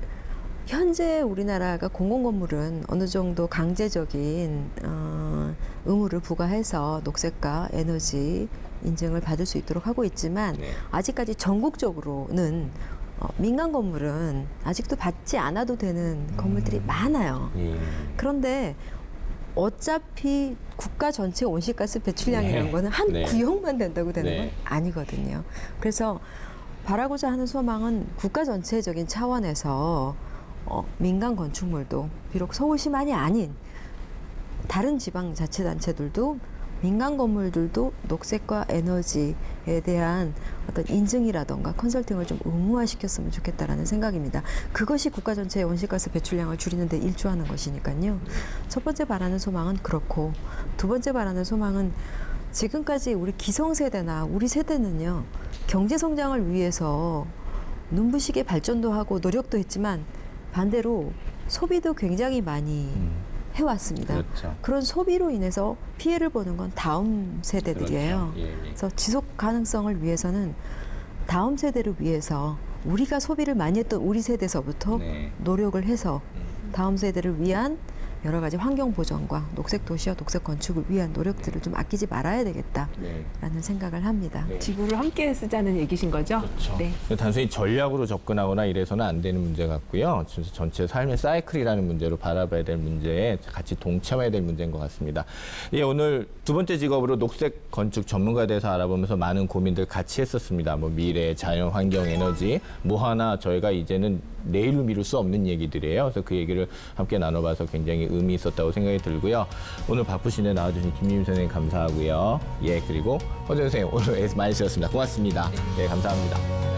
Speaker 4: 현재 우리나라가 공공건물은 어느 정도 강제적인 의무를 부과해서 녹색과 에너지 인증을 받을 수 있도록 하고 있지만
Speaker 1: 네.
Speaker 4: 아직까지 전국적으로는 민간 건물은 아직도 받지 않아도 되는 건물들이 많아요.
Speaker 1: 예.
Speaker 4: 그런데 어차피 국가 전체 온실가스 배출량이라는
Speaker 1: 네.
Speaker 4: 거는 한
Speaker 1: 네.
Speaker 4: 구역만 된다고 되는
Speaker 1: 네.
Speaker 4: 건 아니거든요. 그래서 바라고자 하는 소망은 국가 전체적인 차원에서 민간 건축물도 비록 서울시만이 아닌 다른 지방자치단체들도 민간 건물들도 녹색과 에너지에 대한 어떤 인증이라던가 컨설팅을 좀 의무화시켰으면 좋겠다라는 생각입니다. 그것이 국가 전체의 온실가스 배출량을 줄이는 데 일조하는 것이니까요. 첫 번째 바라는 소망은 그렇고 두 번째 바라는 소망은 지금까지 우리 기성세대나 우리 세대는요. 경제 성장을 위해서 눈부시게 발전도 하고 노력도 했지만 반대로 소비도 굉장히 많이 해왔습니다.
Speaker 1: 그렇죠.
Speaker 4: 그런 소비로 인해서 피해를 보는 건 다음 세대들이에요.
Speaker 1: 그렇죠. 예, 예.
Speaker 4: 그래서 지속 가능성을 위해서는 다음 세대를 위해서 우리가 소비를 많이 했던 우리 세대서부터
Speaker 1: 네.
Speaker 4: 노력을 해서 다음 세대를 위한 여러 가지 환경 보전과 녹색 도시와 녹색 건축을 위한 노력들을 좀 아끼지 말아야 되겠다라는
Speaker 1: 네.
Speaker 4: 생각을 합니다.
Speaker 1: 네.
Speaker 3: 지구를 함께 쓰자는 얘기신 거죠?
Speaker 1: 그렇죠.
Speaker 3: 네.
Speaker 1: 단순히 전략으로 접근하거나 이래서는 안 되는 문제 같고요. 진짜 전체 삶의 사이클이라는 문제로 바라봐야 될 문제에 같이 동참해야 될 문제인 것 같습니다. 예, 오늘 두 번째 직업으로 녹색 건축 전문가에 대해서 알아보면서 많은 고민들 같이 했었습니다. 뭐 미래, 자연, 환경, 에너지 뭐 하나 저희가 이제는 내일로 미룰 수 없는 얘기들이에요. 그래서 그 얘기를 함께 나눠봐서 굉장히 의미 있었다고 생각이 들고요. 오늘 바쁘신데 나와주신 김유임 선생님 감사하고요. 예, 그리고 허준 선생님 오늘 많이 쓰셨습니다. 고맙습니다. 예, 감사합니다.